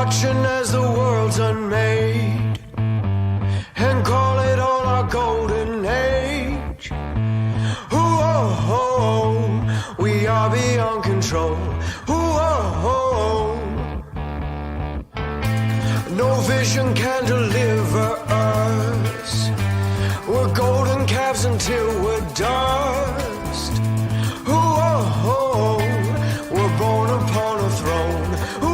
watching as the world's unmade and call it all our golden age. Ooh, we are beyond control. Ooh, no vision can deliver us. We're golden calves until we're dust. Ooh, we're born upon a throne. Ooh,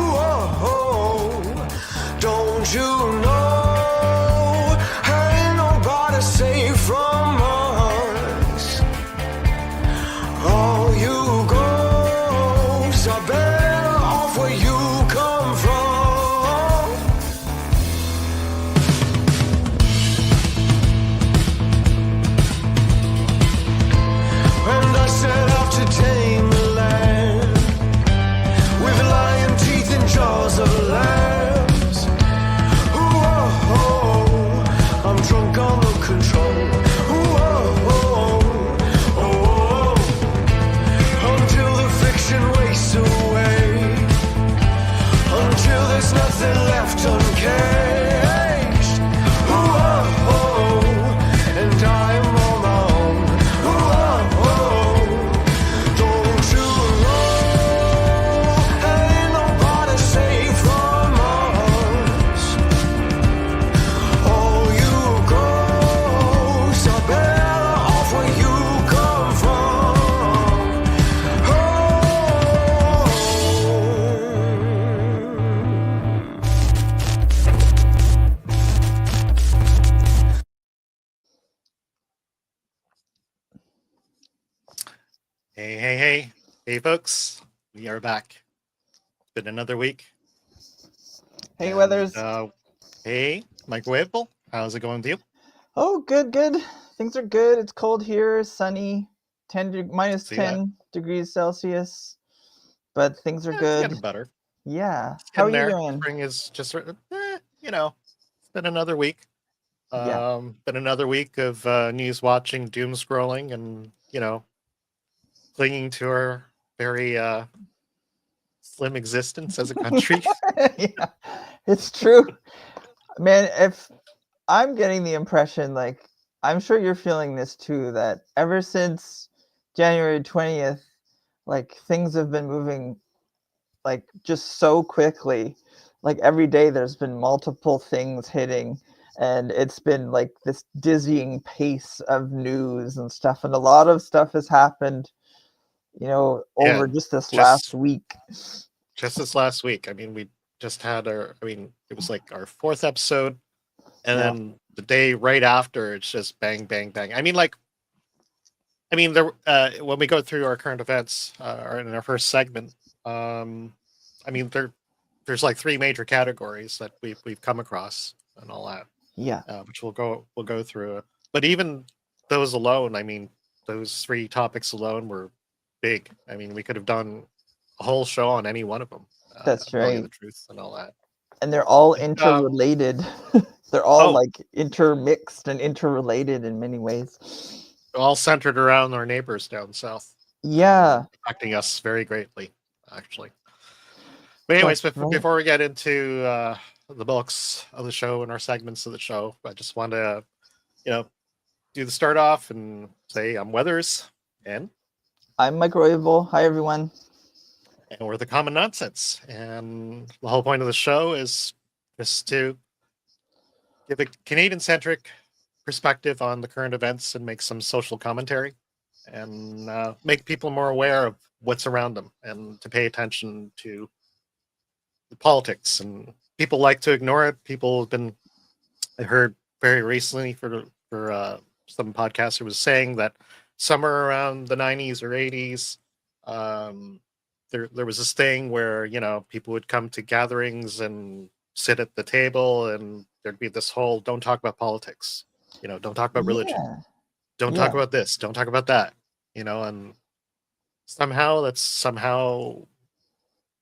don't you know? Ain't nobody safe from us. All you ghosts are better off where you come from. And I set out to tame the land with lion teeth and jaws of lambs. Ooh, I'm drunk on the control. Ooh, until the fiction wastes away, until there's nothing left uncaged. Ooh, and I am on my own. Ooh, don't you know? Ain't nobody safe from us. All you ghosts are better off where you come from. Hey, folks. We are back. It's been another week. Hey, And, Weathers. Hey, Mikerowaveable. How's it going with you? Oh, good. Things are good. It's cold here, sunny, minus See that? 10 degrees Celsius, but things are It's good. getting better. Yeah. It's How are getting you there. doing? Spring is just, it's been another week. Yeah. Been another week of news watching, doom scrolling, and, clinging to our very slim existence as a country. Yeah, it's true. Man, if I'm getting the impression, like, I'm sure you're feeling this too, that ever since January 20th, like, things have been moving, like, just so quickly. Like, every day there's been multiple things hitting, and it's been, like, this dizzying pace of news and stuff, and a lot of stuff has happened, over just this last week. Just this last week. I mean, we just had it was like our 4th episode, and then the day right after, it's just bang, bang, bang. There when we go through our current events, or in our first segment, there's like 3 major categories that we've come across and all that. Yeah. Which we'll go through. But even those alone, those 3 topics alone were big. We could have done a whole show on any one of them. That's telling you right. the truth and all that. And they're all interrelated. They're all like intermixed and interrelated in many ways. All centered around our neighbors down south. Yeah. Affecting us very greatly, actually. But anyways, before we get into the bulks of the show and our segments of the show, I just want to, do the start off and say I'm Weathers, and I'm Mikerowaveable. Hi, everyone. And we're the Common Nonsense. And the whole point of the show is just to give a Canadian-centric perspective on the current events and make some social commentary and make people more aware of what's around them and to pay attention to the politics. And people like to ignore it. I heard very recently for some podcaster was saying that somewhere around the 90s or 80s, there was this thing where, people would come to gatherings and sit at the table, and there'd be this whole don't talk about politics, don't talk about religion, don't talk about this, don't talk about that, and that's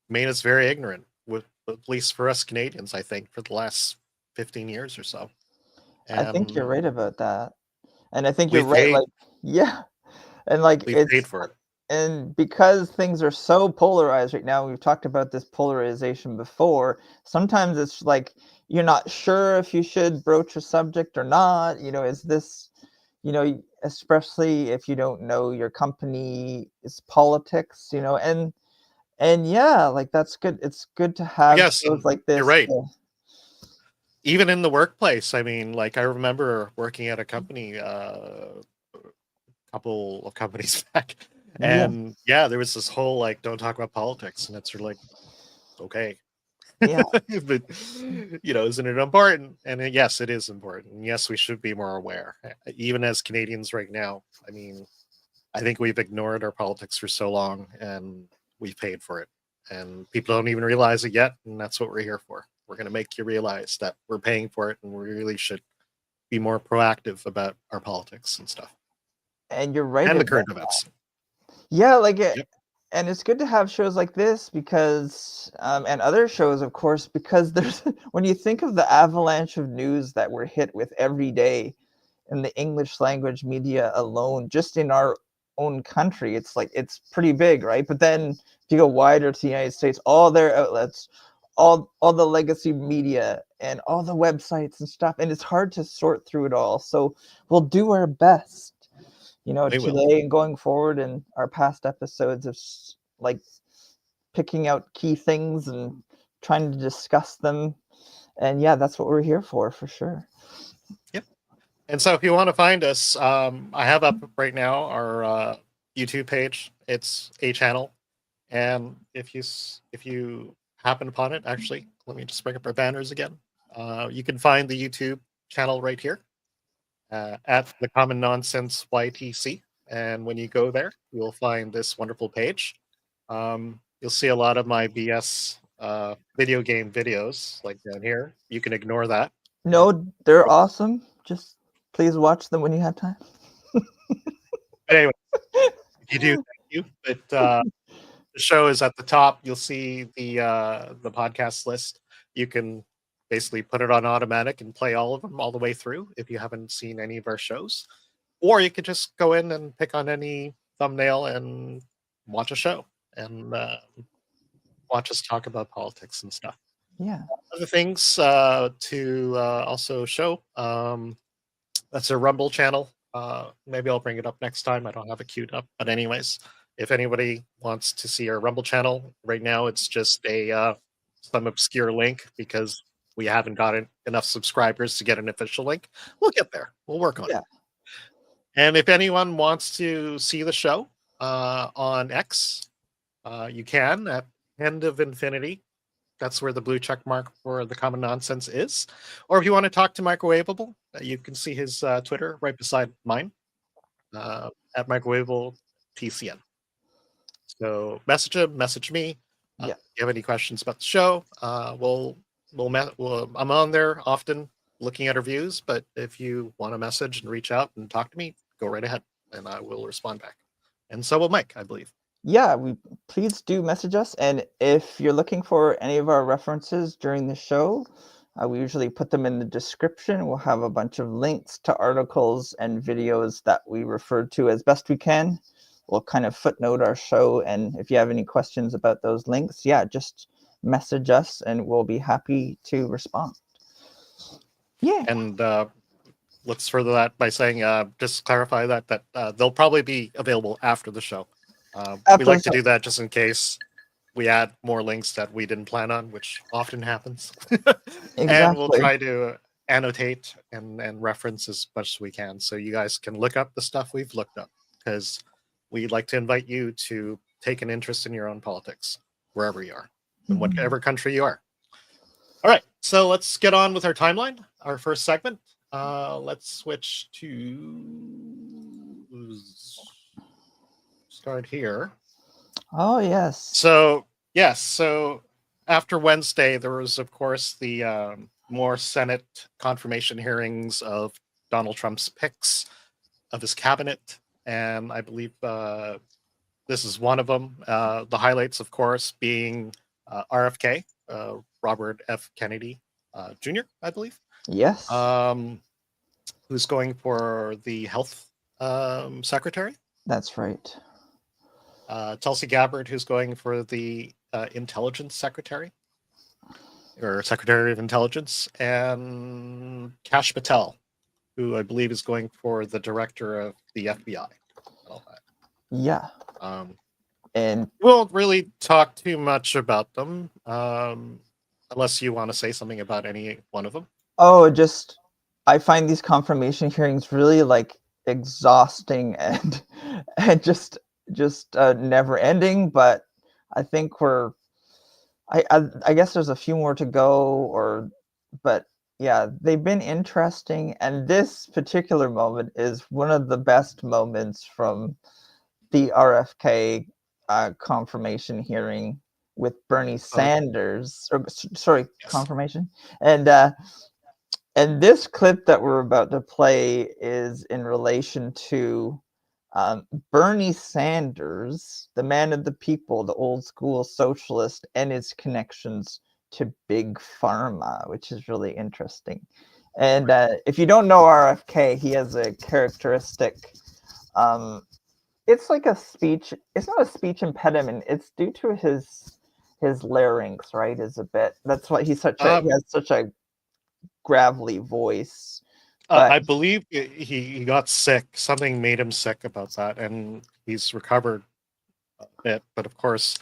made us very ignorant, at least for us Canadians, I think, for the last 15 years or so. And I think you're right about that. And I think you're right. And like we paid for it. and because things are so polarized right now, we've talked about this polarization before. Sometimes it's like you're not sure if you should broach a subject or not. Is this, especially if you don't know your company is politics, and yeah, like that's good. It's good to have Yes, shows and like you're this. right. Even in the workplace, I mean, like I remember working at a company, a couple of companies back, Yeah, and yeah, there was this whole like, don't talk about politics, and it's sort of like, okay, yeah, but isn't it important? And yes, it is important. And yes, we should be more aware, even as Canadians right now. I mean, I think we've ignored our politics for so long, and we've paid for it, and people don't even realize it yet. And that's what we're here for. We're going to make you realize that we're paying for it, and we really should be more proactive about our politics and stuff, and you're right and the about current that. events. Yeah, like it, Yep. and it's good to have shows like this because, and other shows, of course, because there's when you think of the avalanche of news that we're hit with every day in the English language media alone, just in our own country, it's like it's pretty big, right? But then if you go wider to the United States, all their outlets, all the legacy media and all the websites and stuff, and it's hard to sort through it all. So we'll do our best, We will. today and going forward in our past episodes of like picking out key things and trying to discuss them. And yeah, that's what we're here for sure. Yep. And so if you want to find us, I have up right now our YouTube page. It's a channel, and if you happen upon it, actually, let me just bring up our banners again. You can find the YouTube channel right here at the Common Nonsense YTC, and when you go there, you'll find this wonderful page. You'll see a lot of my BS video game videos, like down here. You can ignore that. No, they're awesome. Just please watch them when you have time. But anyway, if you do, thank you. But the show is at the top. You'll see the podcast list. You can basically put it on automatic and play all of them all the way through if you haven't seen any of our shows. Or you could just go in and pick on any thumbnail and watch a show and watch us talk about politics and stuff. Yeah. Other things to also show. That's a Rumble channel. Maybe I'll bring it up next time. I don't have it queued up. But anyways, if anybody wants to see our Rumble channel, right now it's just a some obscure link because we haven't gotten enough subscribers to get an official link. We'll get there. We'll work on it. And if anyone wants to see the show on X, you can at End of Infinity. That's where the blue check mark for the Common Nonsense is. Or if you want to talk to Mikerowaveable, you can see his Twitter right beside mine at Mikerowaveable TCN. So message him, message me. Yeah. If you have any questions about the show, I'm on there often looking at reviews, but if you want to message and reach out and talk to me, go right ahead and I will respond back. And so will Mike, I believe. Yeah, please do message us. And if you're looking for any of our references during the show, we usually put them in the description. We'll have a bunch of links to articles and videos that we refer to as best we can. We'll kind of footnote our show. And if you have any questions about those links, yeah, just message us and we'll be happy to respond. Yeah. And let's further that by saying, just clarify that they'll probably be available after the show. We like to do that just in case we add more links that we didn't plan on, which often happens. And we'll try to annotate and reference as much as we can so you guys can look up the stuff we've looked up, because we'd like to invite you to take an interest in your own politics wherever you are, in whatever country you are. All right, so let's get on with our timeline, our first segment. Let's switch to start here. Oh, yes. So, yes. So after Wednesday, there was, of course, the more Senate confirmation hearings of Donald Trump's picks of his cabinet. And I believe this is one of them. The highlights, of course, being RFK, Robert F. Kennedy Jr., I believe. Yes. Who's going for the health secretary. That's right. Tulsi Gabbard, who's going for the intelligence secretary or secretary of intelligence, and Kash Patel, who I believe is going for the director of the FBI. All that. Yeah. And we won't really talk too much about them, unless you want to say something about any one of them. oh, just I find these confirmation hearings really like exhausting and and just never ending. But I think I guess there's a few more to go, but yeah, they've been interesting. And this particular moment is one of the best moments from the RFK confirmation hearing with Bernie Sanders. Sorry, Yes. confirmation. And this clip that we're about to play is in relation to Bernie Sanders, the man of the people, the old school socialist, and his connections to big pharma, which is really interesting. And if you don't know RFK, he has a characteristic. It's like a speech. It's not a speech impediment. It's due to his larynx, right? Is a bit. That's why he has such a gravelly voice. But I believe he got sick. Something made him sick about that, and he's recovered a bit. But of course,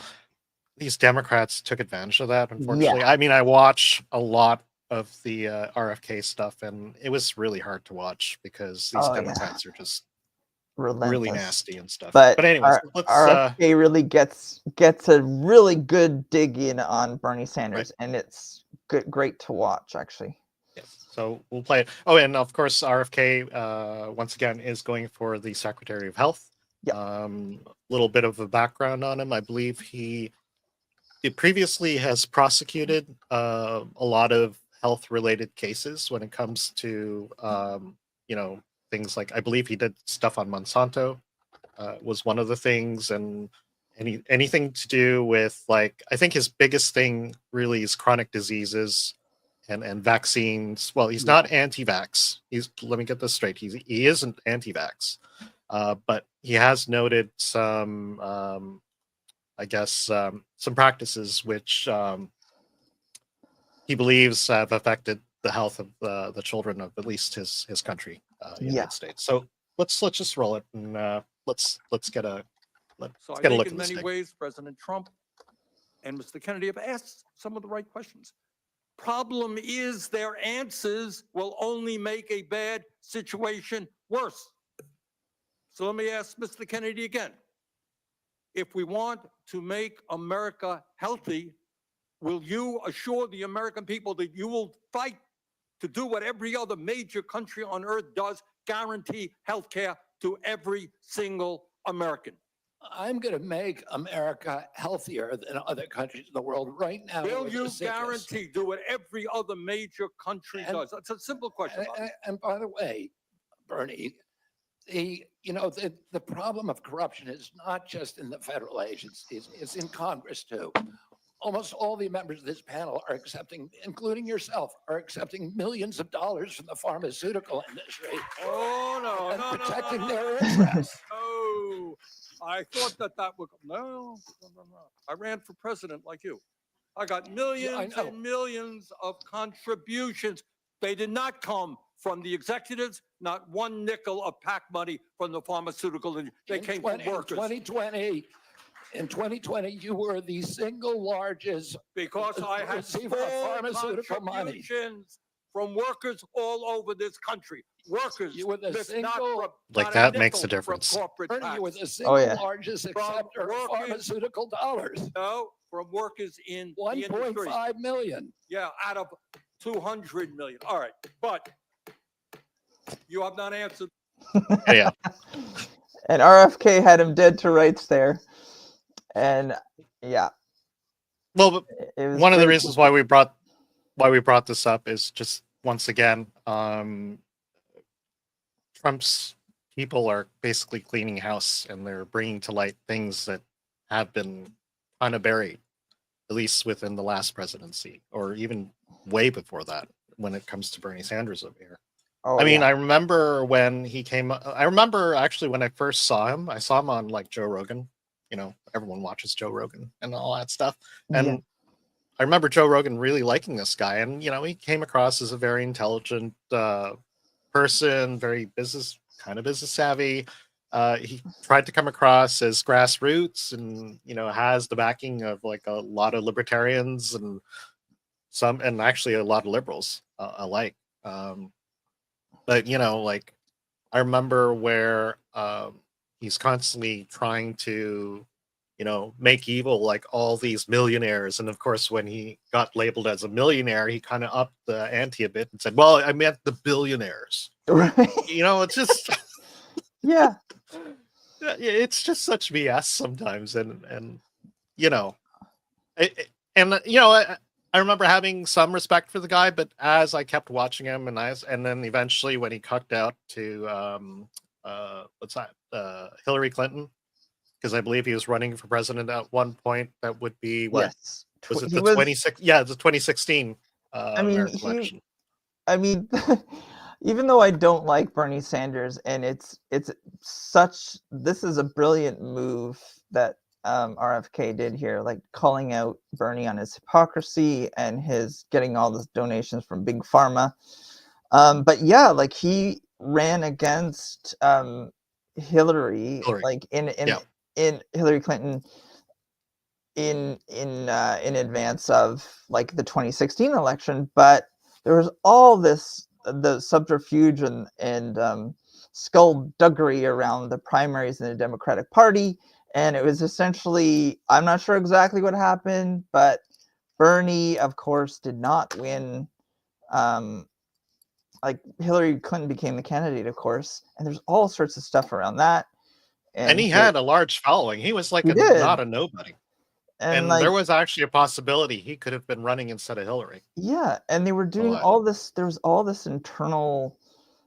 these Democrats took advantage of that, unfortunately. Yeah. I mean, I watch a lot of the RFK stuff, and it was really hard to watch because these Democrats are just relentless. really nasty and stuff. But anyways, let's RFK really gets a really good dig in on Bernie Sanders, and it's great to watch, actually. Yes, so we'll play it. Oh, and of course, RFK once again is going for the Secretary of Health. A little bit of a background on him. I believe he previously has prosecuted a lot of health-related cases when it comes to things like, I believe he did stuff on Monsanto was one of the things, and anything to do with, like, I think his biggest thing really is chronic diseases and vaccines. Well, he's not anti-vax. Let me get this straight. He isn't anti-vax, but he has noted some, some practices which he believes have affected the health of the children of at least his country, United States. So let's just roll it, and let's get a look at in this many thing. ways, President Trump and Mr. Kennedy have asked some of the right questions. Problem is, their answers will only make a bad situation worse. So let me ask Mr. Kennedy again. If we want to make America healthy, will you assure the American people that you will fight to do what every other major country on earth does, guarantee health care to every single American? I'm going to make America healthier than other countries in the world right now. Will you guarantee do what every other major country does? That's a simple question. And by the way, Bernie, the problem of corruption is not just in the federal agencies; it's in Congress too. Almost all the members of this panel are accepting, including yourself, are accepting millions of dollars from the pharmaceutical industry. Oh no! And protecting their interests. Oh. I thought that would no. I ran for president like you. I got millions and millions of contributions. They did not come from the executives, not one nickel of PAC money from the pharmaceutical industry. They came from workers. In 2020, you were the single largest because I had receiver of pharmaceutical money from workers all over this country. Workers. You were the single. Like that makes a difference. You were the single largest acceptor of pharmaceutical dollars. No, from workers in 1.5 million. Yeah, out of 200 million. All right, but you have not answered. Yeah. And RFK had him dead to rights there. And yeah. Well, one of the reasons why we brought this up is just, once again, Trump's people are basically cleaning house, and they're bringing to light things that have been kind of buried, at least within the last presidency, or even way before that, when it comes to Bernie Sanders over here. I mean, I remember when he came. I remember actually when I first saw him. I saw him on like Joe Rogan, everyone watches Joe Rogan and all that stuff. And Yeah. I remember Joe Rogan really liking this guy, and he came across as a very intelligent person, very business savvy. He tried to come across as grassroots, and has the backing of like a lot of libertarians and actually a lot of liberals alike. But like I remember where he's constantly trying to make evil like all these millionaires. And of course, when he got labeled as a millionaire, he kind of upped the ante a bit and said, well, I meant the billionaires. Right. It's just, Yeah. it's just such BS sometimes. And I remember having some respect for the guy, but as I kept watching him and then eventually when he cucked out to, Hillary Clinton, because I believe he was running for president at one point. That would be what Yes. was it? He The 26? Yeah, the 2016 American he election. I mean, even though I don't like Bernie Sanders, and this is a brilliant move that RFK did here, like calling out Bernie on his hypocrisy and his getting all the donations from Big Pharma. But yeah, like he ran against Hillary, like in Hillary Clinton in advance of like the 2016 election, but there was all the subterfuge and skullduggery around the primaries in the Democratic Party, and it was essentially, I'm not sure exactly what happened, but Bernie, of course, did not win. Like Hillary Clinton became the candidate, of course, and there's all sorts of stuff around that. And he had a large following. He was like not a nobody. And like, there was actually a possibility he could have been running instead of Hillary. Yeah, and they were doing all this. There was all this internal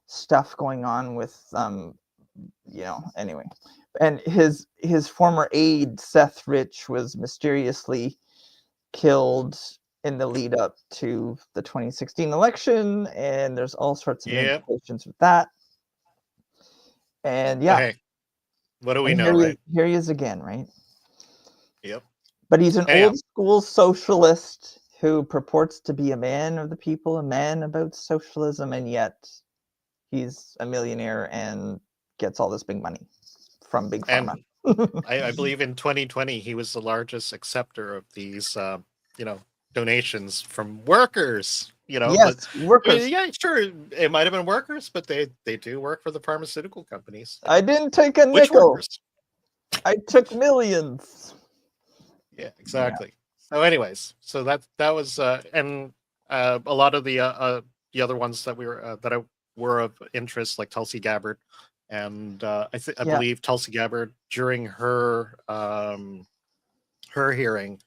stuff going on with, anyway. And his former aide Seth Rich was mysteriously killed in the lead up to the 2016 election, and there's all sorts of implications with that. And hey, what do we know, right? Here he is again, right? Yep. But he's an old school socialist who purports to be a man of the people, a man about socialism, and yet he's a millionaire and gets all this big money from Big Pharma. I believe in 2020 he was the largest acceptor of these, donations from workers. Yes, but, workers. Yeah, sure, it might have been workers, but they do work for the pharmaceutical companies. I didn't take a nickel. I took millions. Yeah, exactly. Yeah. So, anyways, so that was and a lot of the other ones that were of interest, like Tulsi Gabbard, and I believe Tulsi Gabbard during her hearing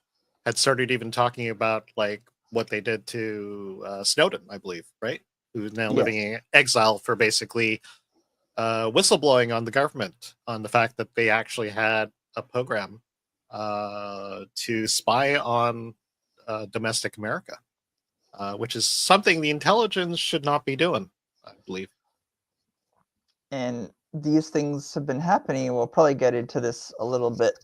had started even talking about like what they did to Snowden, I believe, right? Who's now living in exile for basically whistleblowing on the government on the fact that they actually had a program to spy on domestic America, which is something the intelligence should not be doing, I believe. And these things have been happening. We'll probably get into this a little bit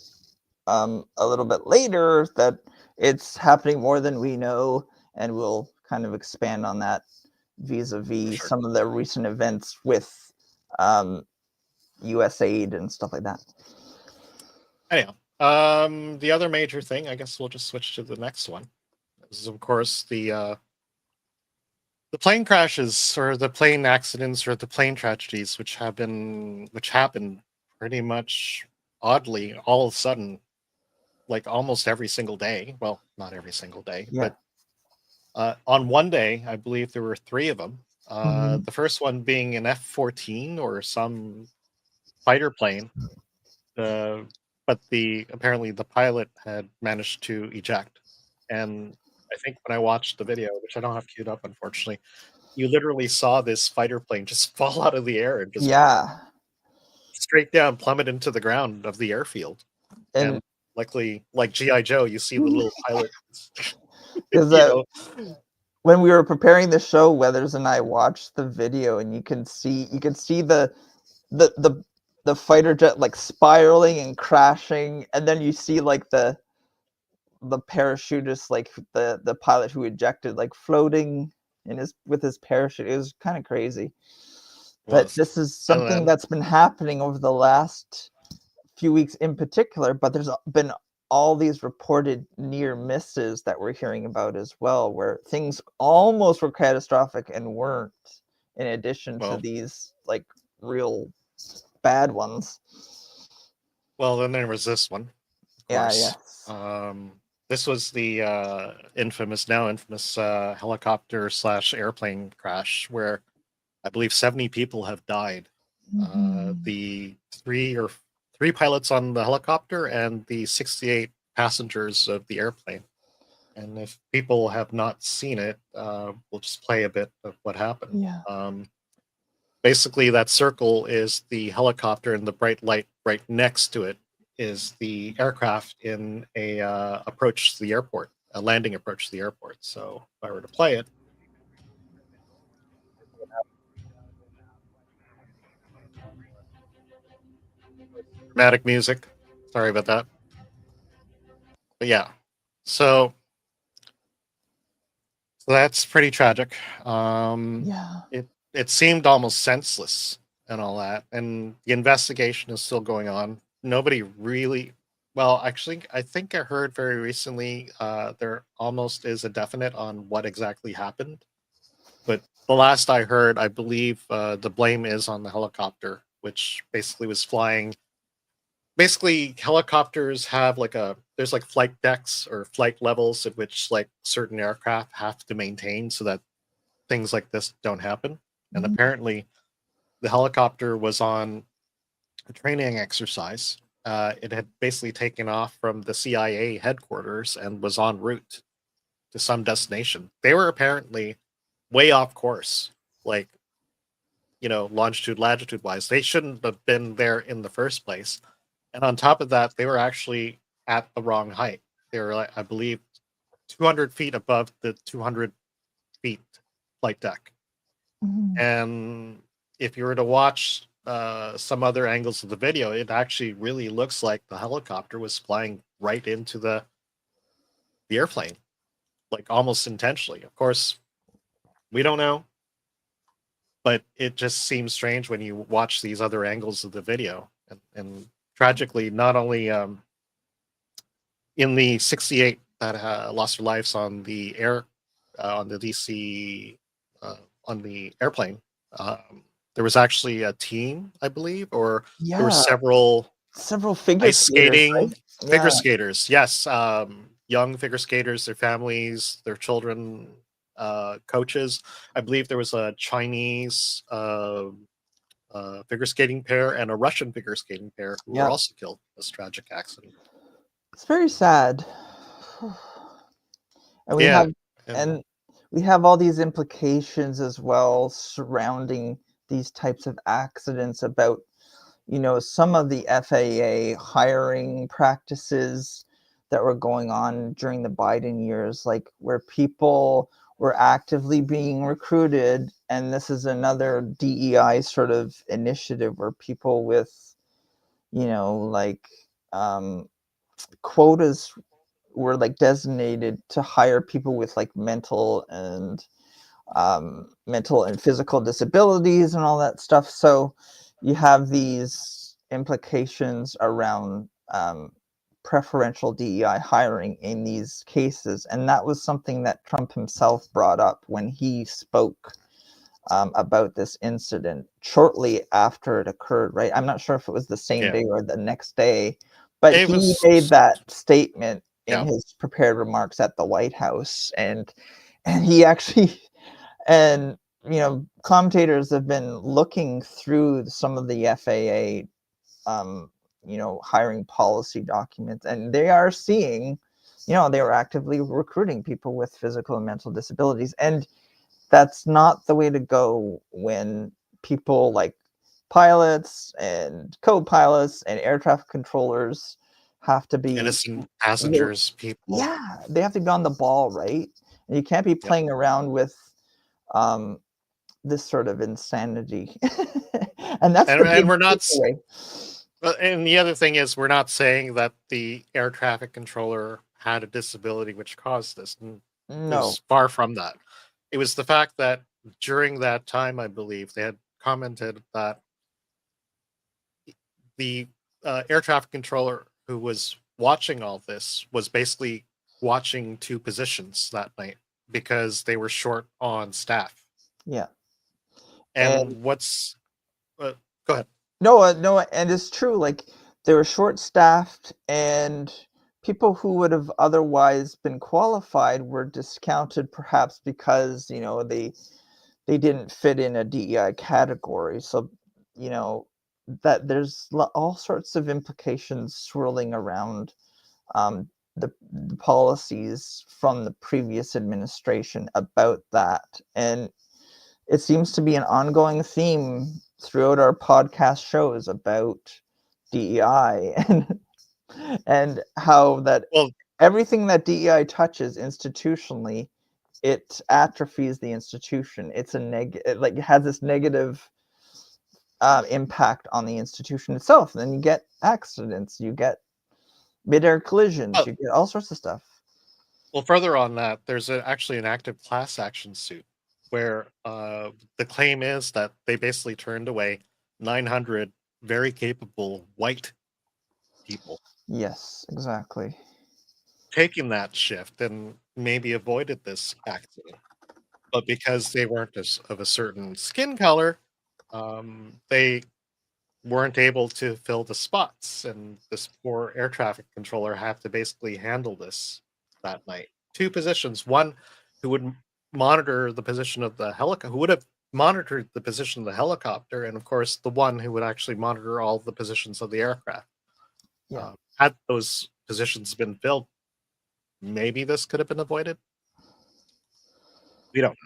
later, that it's happening more than we know, and we'll kind of expand on that vis-a-vis some of the recent events with USAID and stuff like that. Anyhow, the other major thing, I guess we'll just switch to the next one, is of course the plane crashes or the plane accidents or the plane tragedies, which happened pretty much oddly all of a sudden, like almost every single day. Well, not every single day, but on one day, I believe there were 3 of them. The first one being an F-14 or some fighter plane, but apparently the pilot had managed to eject. And I think when I watched the video, which I don't have queued up, unfortunately, you literally saw this fighter plane just fall out of the air and just straight down, plummet into the ground of the airfield. And luckily, like G.I. Joe, you see the little pilot. Because when we were preparing the show, Weathers and I watched the video, and you can see the the fighter jet like spiraling and crashing, and then you see like the parachutist, like the pilot who ejected, like floating in his with his parachute. It was kind of crazy. But Was. this is And something then, that's been happening over the last few weeks in particular, but there's been all these reported near misses that we're hearing about as well, where things almost were catastrophic and weren't, in addition to well, these like real bad ones. then there was this one, of Yeah, course. yes. This was the now infamous helicopter / airplane crash where I believe 70 people have died. Mhm. The three pilots on the helicopter and the 68 passengers of the airplane. And if people have not seen it, we'll just play a bit of what happened. Yeah. Basically, that circle is the helicopter, and the bright light right next to it is the aircraft in a approach to the airport, a landing approach to the airport. So if I were to play it, dramatic music. Sorry about that. But yeah, so that's pretty tragic. Yeah. It seemed almost senseless and all that, and the investigation is still going on. Nobody really, well, actually, I think I heard very recently there almost is a definite on what exactly happened. But the last I heard, I believe the blame is on the helicopter, which basically was flying. Basically, helicopters have there's like flight decks or flight levels at which like certain aircraft have to maintain so that things like this don't happen. And Mhm. apparently, the helicopter was on a training exercise. It had basically taken off from the CIA headquarters and was en route to some destination. They were apparently way off course, like, longitude, latitude wise. They shouldn't have been there in the first place. And on top of that, they were actually at the wrong height. They were, like, I believe, 200 feet above the 200 feet flight deck. Mhm. And if you were to watch some other angles of the video, it actually really looks like the helicopter was flying right into the airplane, like almost intentionally. Of course, we don't know, but it just seems strange when you watch these other angles of the video. And tragically, not only in the 68 that lost their lives on the on the DC, on the airplane, there was actually a team, I believe, or there were Yeah. several Several figure ice skaters, right? skating figure Yeah. skaters. Yes, young figure skaters, their families, their children, coaches. I believe there was a Chinese figure skating pair and a Russian figure skating pair who were Yeah. also killed in this tragic accident. It's very sad. And we Yeah, have and and we have all these implications as well surrounding these types of accidents about, some of the FAA hiring practices that were going on during the Biden years, like where people were actively being recruited. And this is another DEI sort of initiative where people with, like quotas were like designated to hire people with like mental and physical disabilities and all that stuff. So you have these implications around preferential DEI hiring in these cases. And that was something that Trump himself brought up when he spoke about this incident shortly after it occurred, right? I'm not sure if it was the same yeah, day or the next day, but it he was. made that statement in Yeah, his prepared remarks at the White House. And he actually and commentators have been looking through some of the FAA hiring policy documents, and they are seeing, they were actively recruiting people with physical and mental disabilities. And that's not the way to go when people like pilots and co-pilots and air traffic controllers have to be innocent passengers, people. they have to be on the ball, right? And you can't be Yep. playing around with um, this sort of insanity. And that's And- the and big we're not takeaway. And the other thing is, we're not saying that the air traffic controller had a disability which caused this. It No. was far from that. It was the fact that during that time, I believe, they had commented that the air traffic controller who was watching all this was basically watching two positions that night because they were short on staff. Yeah. And what's go ahead. No, no, and it's true. Like they were short-staffed, and people who would have otherwise been qualified were discounted, perhaps because they didn't fit in a DEI category. So that there's all sorts of implications swirling around the policies from the previous administration about that, and it seems to be an ongoing theme throughout our podcast shows about DEI and how that Well, everything that DEI touches institutionally, it atrophies the institution. It's it has this negative impact on the institution itself. And then you get accidents, you get mid-air collisions, you get all sorts of stuff. Well, further on that, there's actually an active class action suit where the claim is that they basically turned away 900 very capable white people. Yes, exactly. Taking that shift and maybe avoided this accident. But because they weren't of a certain skin color, they weren't able to fill the spots. And this poor air traffic controller had to basically handle this that night. Two positions, one who would monitor the position of the helicopter, who would have monitored the position of the helicopter, and of course the one who would actually monitor all the positions of the aircraft. Yeah. Had those positions been filled, maybe this could have been avoided. We don't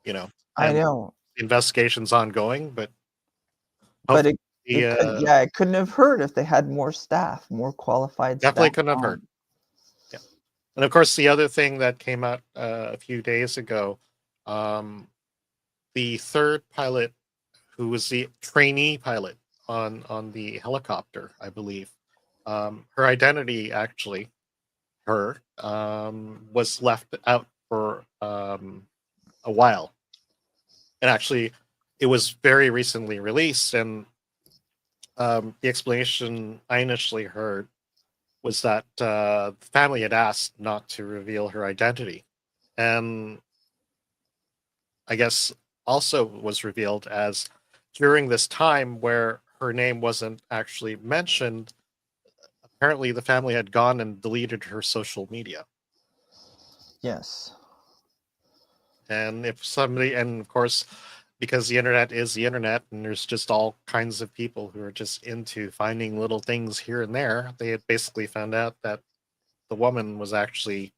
know. I And know. the investigation's ongoing, but But hopefully, it couldn't have hurt if they had more staff, more qualified definitely staff. couldn't have hurt. Yeah. And of course, the other thing that came out a few days ago, the third pilot, who was the trainee pilot on the helicopter, I believe, her identity actually, was left out for a while. And actually, it was very recently released, and the explanation I initially heard was that the family had asked not to reveal her identity. And I guess also was revealed as during this time where her name wasn't actually mentioned, apparently the family had gone and deleted her social media. Yes. And and of course, because the internet is the internet, and there's just all kinds of people who are just into finding little things here and there, they had basically found out that the woman was actually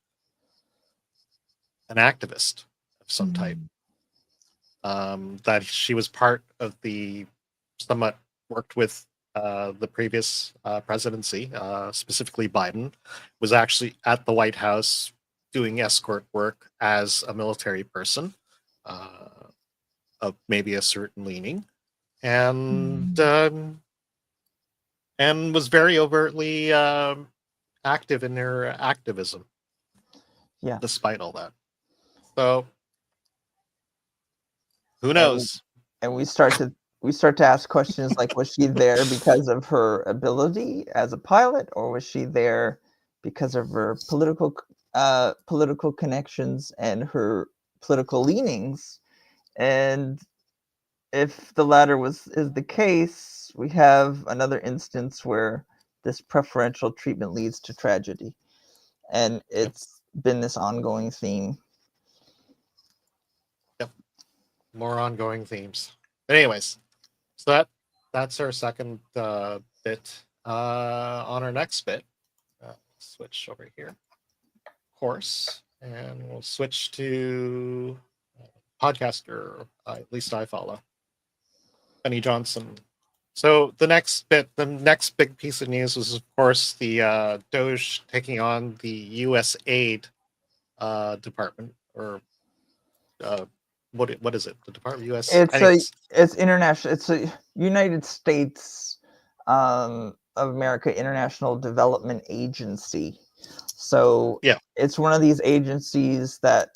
an activist of some type. That she was part of somewhat worked with the previous presidency, specifically Biden, was actually at the White House doing escort work as a military person of maybe a certain leaning, and was very overtly active in her activism. Yeah. Despite all that, so who knows? And we start to ask questions like, was she there because of her ability as a pilot, or was she there because of her political connections and her political leanings? And if the latter is the case, we have another instance where this preferential treatment leads to tragedy, and it's been this ongoing theme. More ongoing themes. But anyways, so that's our second bit. On our next bit, switch over here, course, and we'll switch to podcaster. At least I follow Benny Johnson. So the next big piece of news was, of course, the DOGE taking on the USAID department, or what is it? The Department of U.S. It's international. It's a United States of America International Development Agency. So Yeah. it's one of these agencies that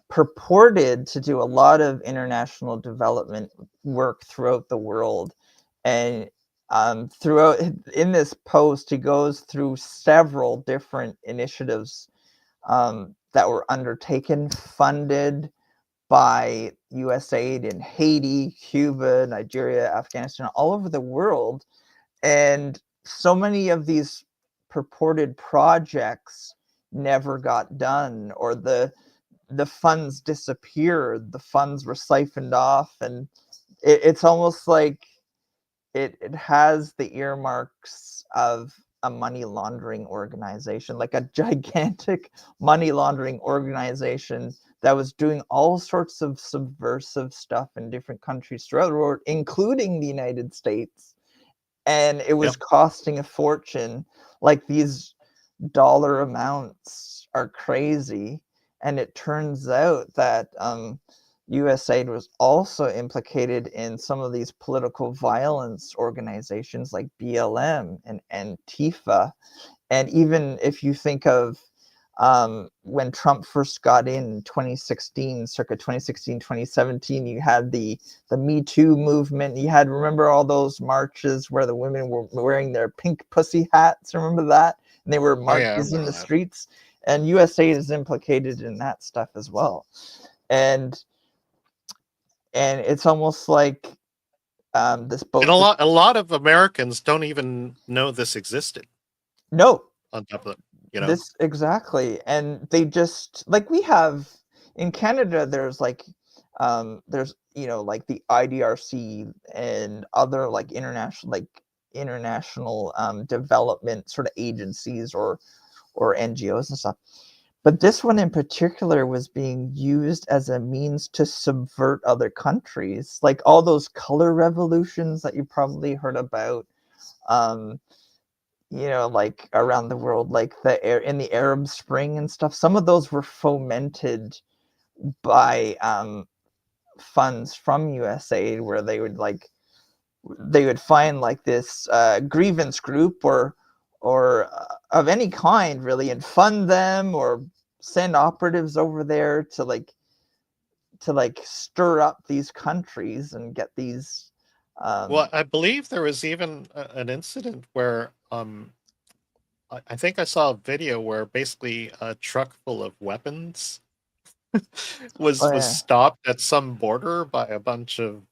purported to do a lot of international development work throughout the world. And throughout in this post, he goes through several different initiatives that were undertaken, funded by USAID in Haiti, Cuba, Nigeria, Afghanistan, all over the world. And so many of these purported projects never got done, or the funds disappeared, the funds were siphoned off, and it's almost like it has the earmarks of a money laundering organization, like a gigantic money laundering organization that was doing all sorts of subversive stuff in different countries throughout the world, including the United States. And it was costing a fortune. Like, these dollar amounts are crazy. And it turns out that USAID was also implicated in some of these political violence organizations like BLM and Antifa. And even if you think of when Trump first got in 2016, circa 2016, 2017, you had the Me Too movement. You had, remember all those marches where the women were wearing their pink pussy hats? Remember that? And they were marches in the streets. And USAID is implicated in that stuff as well. And it's almost like this boat. And a lot of Americans don't even know this existed. No. On top of it, This exactly. And they just, like, we have in Canada, there's like there's like the IDRC and other like international development sort of agencies or NGOs and stuff. But this one in particular was being used as a means to subvert other countries, like all those color revolutions that you probably heard about, like around the world, like in the Arab Spring and stuff. Some of those were fomented by funds from USAID, where they would find like this grievance group or of any kind, really, and fund them or send operatives over there to stir up these countries and get these. Well, I believe there was even an incident where I think I saw a video where basically a truck full of weapons was stopped at some border by a bunch of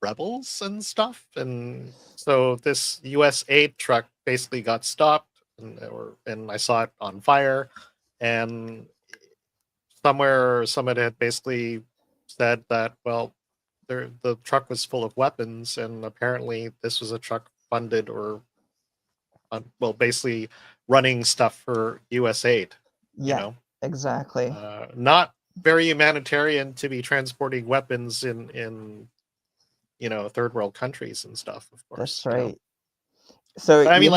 rebels and stuff, and so this US aid truck basically got stopped, and I saw it on fire, and somebody had basically said that, well, the truck was full of weapons, and apparently this was a truck funded or basically running stuff for USAID. Exactly. Not very humanitarian to be transporting weapons in third world countries and stuff, of course. That's right. So but I mean, go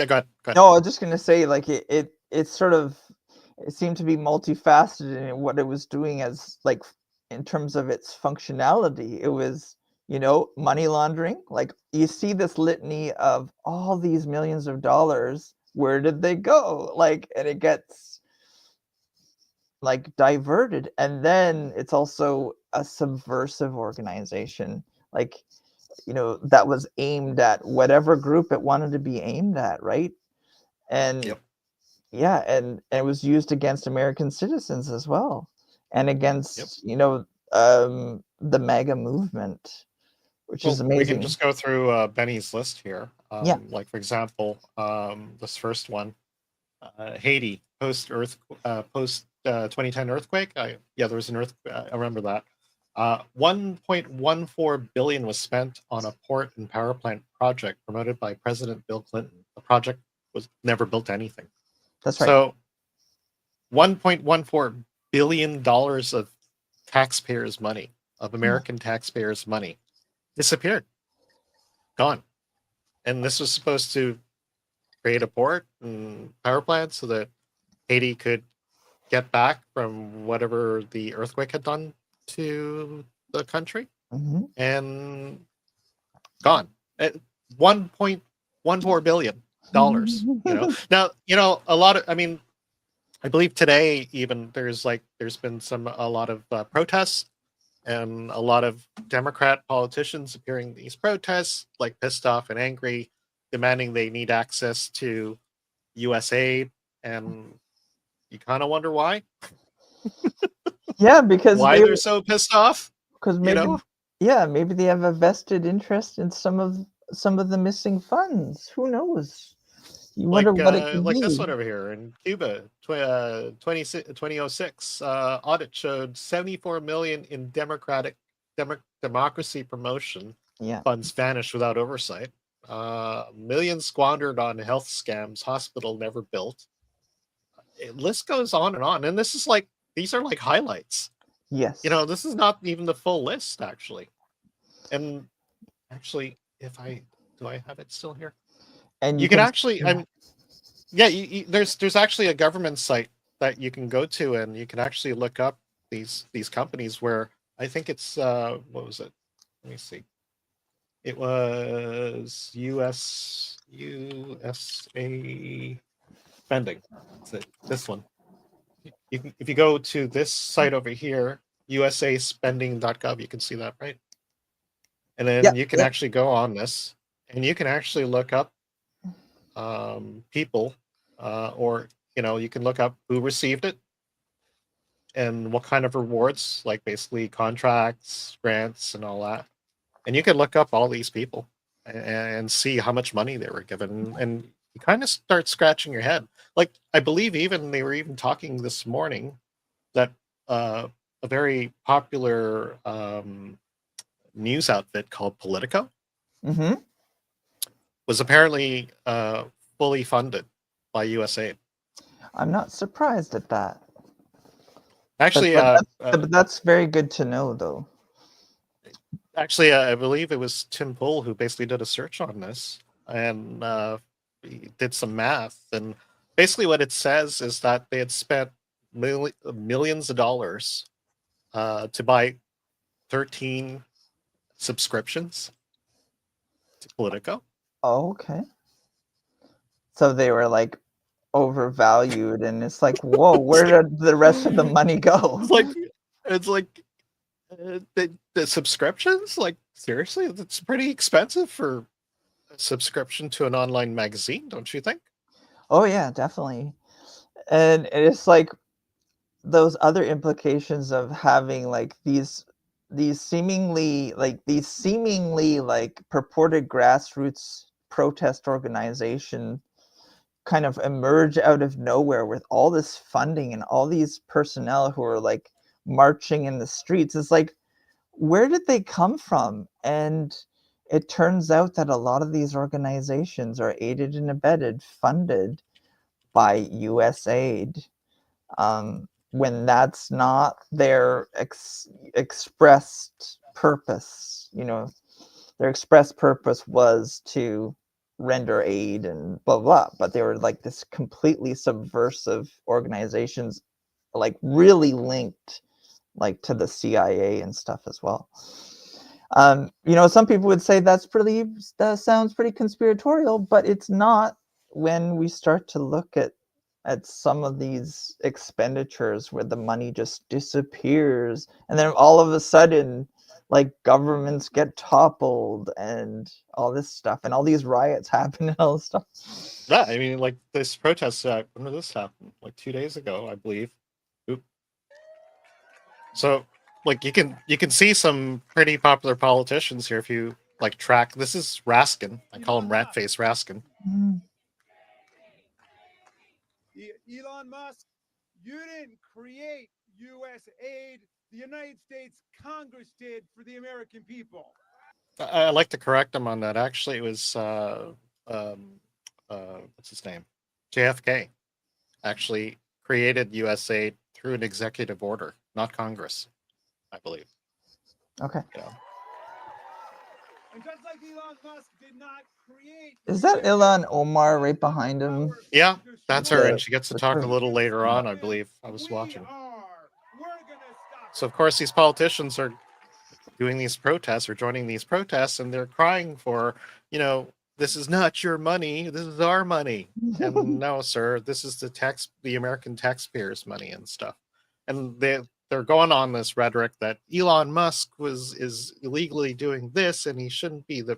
ahead. No, I was just gonna say, like, it seemed to be multifaceted in what it was doing, as like in terms of its functionality. It was money laundering. Like, you see this litany of all these millions of dollars, where did they go? Like, and it gets like diverted. And then it's also a subversive organization, like, that was aimed at whatever group it wanted to be aimed at, right? And and it was used against American citizens as well, and against the MAGA movement, which is amazing. We can just go through Benny's list here. Like, for example, this first one, Haiti, post 2010 earthquake. There was an earthquake. I remember that. 1.14 billion was spent on a port and power plant project promoted by President Bill Clinton. The project was never built anything. That's right. So, $1.14 billion of taxpayers' money, of American taxpayers' money, disappeared, gone. And this was supposed to create a port and power plant so that Haiti could get back from whatever the earthquake had done to the country Mhm. and gone at $1.14 billion. Now a lot of. I mean, I believe today even there's been a lot of protests and a lot of Democrat politicians appearing in these protests, like pissed off and angry, demanding they need access to USAID, and you kind of wonder why Yeah, because they're so pissed off. maybe maybe they have a vested interest in some of the missing funds. Who knows? You wonder what it could Like this be. one over here in Cuba, 2006 audit showed 74 million in democracy promotion Yeah. funds vanished without oversight. Millions squandered on health scams, hospital never built. List goes on, and this is these are like highlights. Yes. This is not even the full list actually. And actually, do I have it still here? And You can actually, there's actually a government site that you can go to, and you can actually look up these companies where I think it's what was it? Let me see. It was USA spending. This one. If you go to this site over here, usaspending.gov, you can see that, right? And then you can actually go on this, and you can actually look up people, or you can look up who received it and what kind of rewards, like basically contracts, grants, and all that. And you can look up all these people and see how much money they were given, and you kind of start scratching your head. Like I believe they were even talking this morning that a very popular news outfit called Politico Mm-hmm. was apparently fully funded by USAID. I'm not surprised at that. Actually, But that's very good to know, though. Actually, I believe it was Tim Pool who basically did a search on this, and he did some math. And basically, what it says is that they had spent millions of dollars to buy 13 subscriptions to Politico. Oh, okay. So they were like overvalued, and it's like, whoa, where did the rest of the money go? It's like the subscriptions. Like seriously, it's pretty expensive for a subscription to an online magazine, don't you think? Oh yeah, definitely. And it's like those other implications of having like these seemingly like purported grassroots protest organization kind of emerge out of nowhere with all this funding and all these personnel who are like marching in the streets. It's like, where did they come from? And it turns out that a lot of these organizations are aided and abetted, funded by USAID, when that's not their expressed purpose. Their express purpose was to render aid and blah blah, but they were like this completely subversive organizations, like really linked like to the CIA and stuff as well. Some people would say that sounds pretty conspiratorial, but it's not when we start to look at some of these expenditures where the money just disappears, and then all of a sudden like governments get toppled and all this stuff, and all these riots happen and all this stuff. Yeah, I mean, like this protest, when did this happen? Like 2 days ago, I believe. Oop. So, like you can see some pretty popular politicians here if you like track. This is Raskin. I call him Ratface Raskin. Elon Musk, you didn't create USAID. The United States Congress did for the American people. I like to correct him on that. Actually, it was what's his name? JFK actually created USAID through an executive order, not Congress, I believe. Okay. Yeah. And just like Elon Musk did not create. Is that Ilhan Omar right behind him? Yeah, that's her, and she gets to talk a little later on, I believe. I was watching. We're gonna stop So of course these politicians are doing these protests or joining these protests, and they're crying for, this is not your money, this is our money. And no, sir, this is the American taxpayers' money and stuff. And they're going on this rhetoric that Elon Musk is illegally doing this, and he shouldn't be the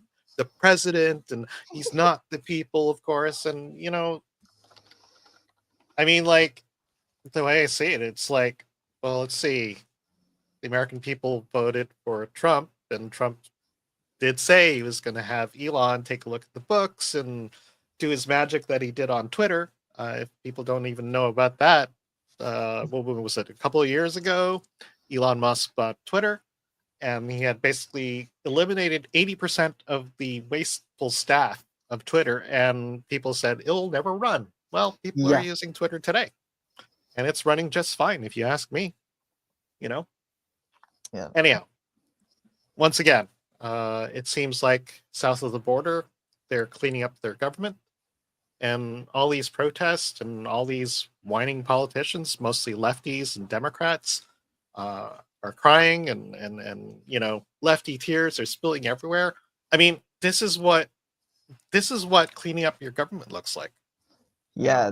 president, and he's not the people, of course. And I mean, like, the way I see it, it's like, well, let's see. The American people voted for Trump, and Trump did say he was going to have Elon take a look at the books and do his magic that he did on Twitter. If people don't even know about that, what was it? A couple of years ago, Elon Musk bought Twitter, and he had basically eliminated 80% of the wasteful staff of Twitter, and people said it'll never run. Well, people are Yeah. using Twitter today, and it's running just fine, if you ask me. Yeah. Anyhow, once again, it seems like south of the border, they're cleaning up their government, and all these protests and all these whining politicians, mostly lefties and Democrats, are crying, and lefty tears are spilling everywhere. I mean, this is what cleaning up your government looks like. Yeah,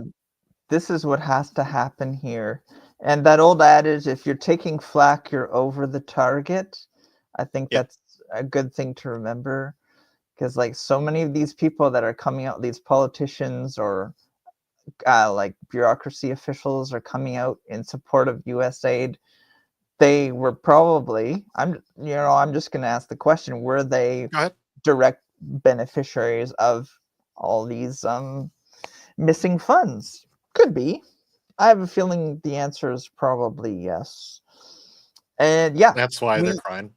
this is what has to happen here. And that old adage, if you're taking flack, you're over the target. I think Yep. that's a good thing to remember, because like so many of these people that are coming out, these politicians or like bureaucracy officials are coming out in support of USAID. They were probably, I'm just going to ask the question, were they Go ahead. direct beneficiaries of all these missing funds? Could be. I have a feeling the answer is probably yes. And yeah, That's why they're crying.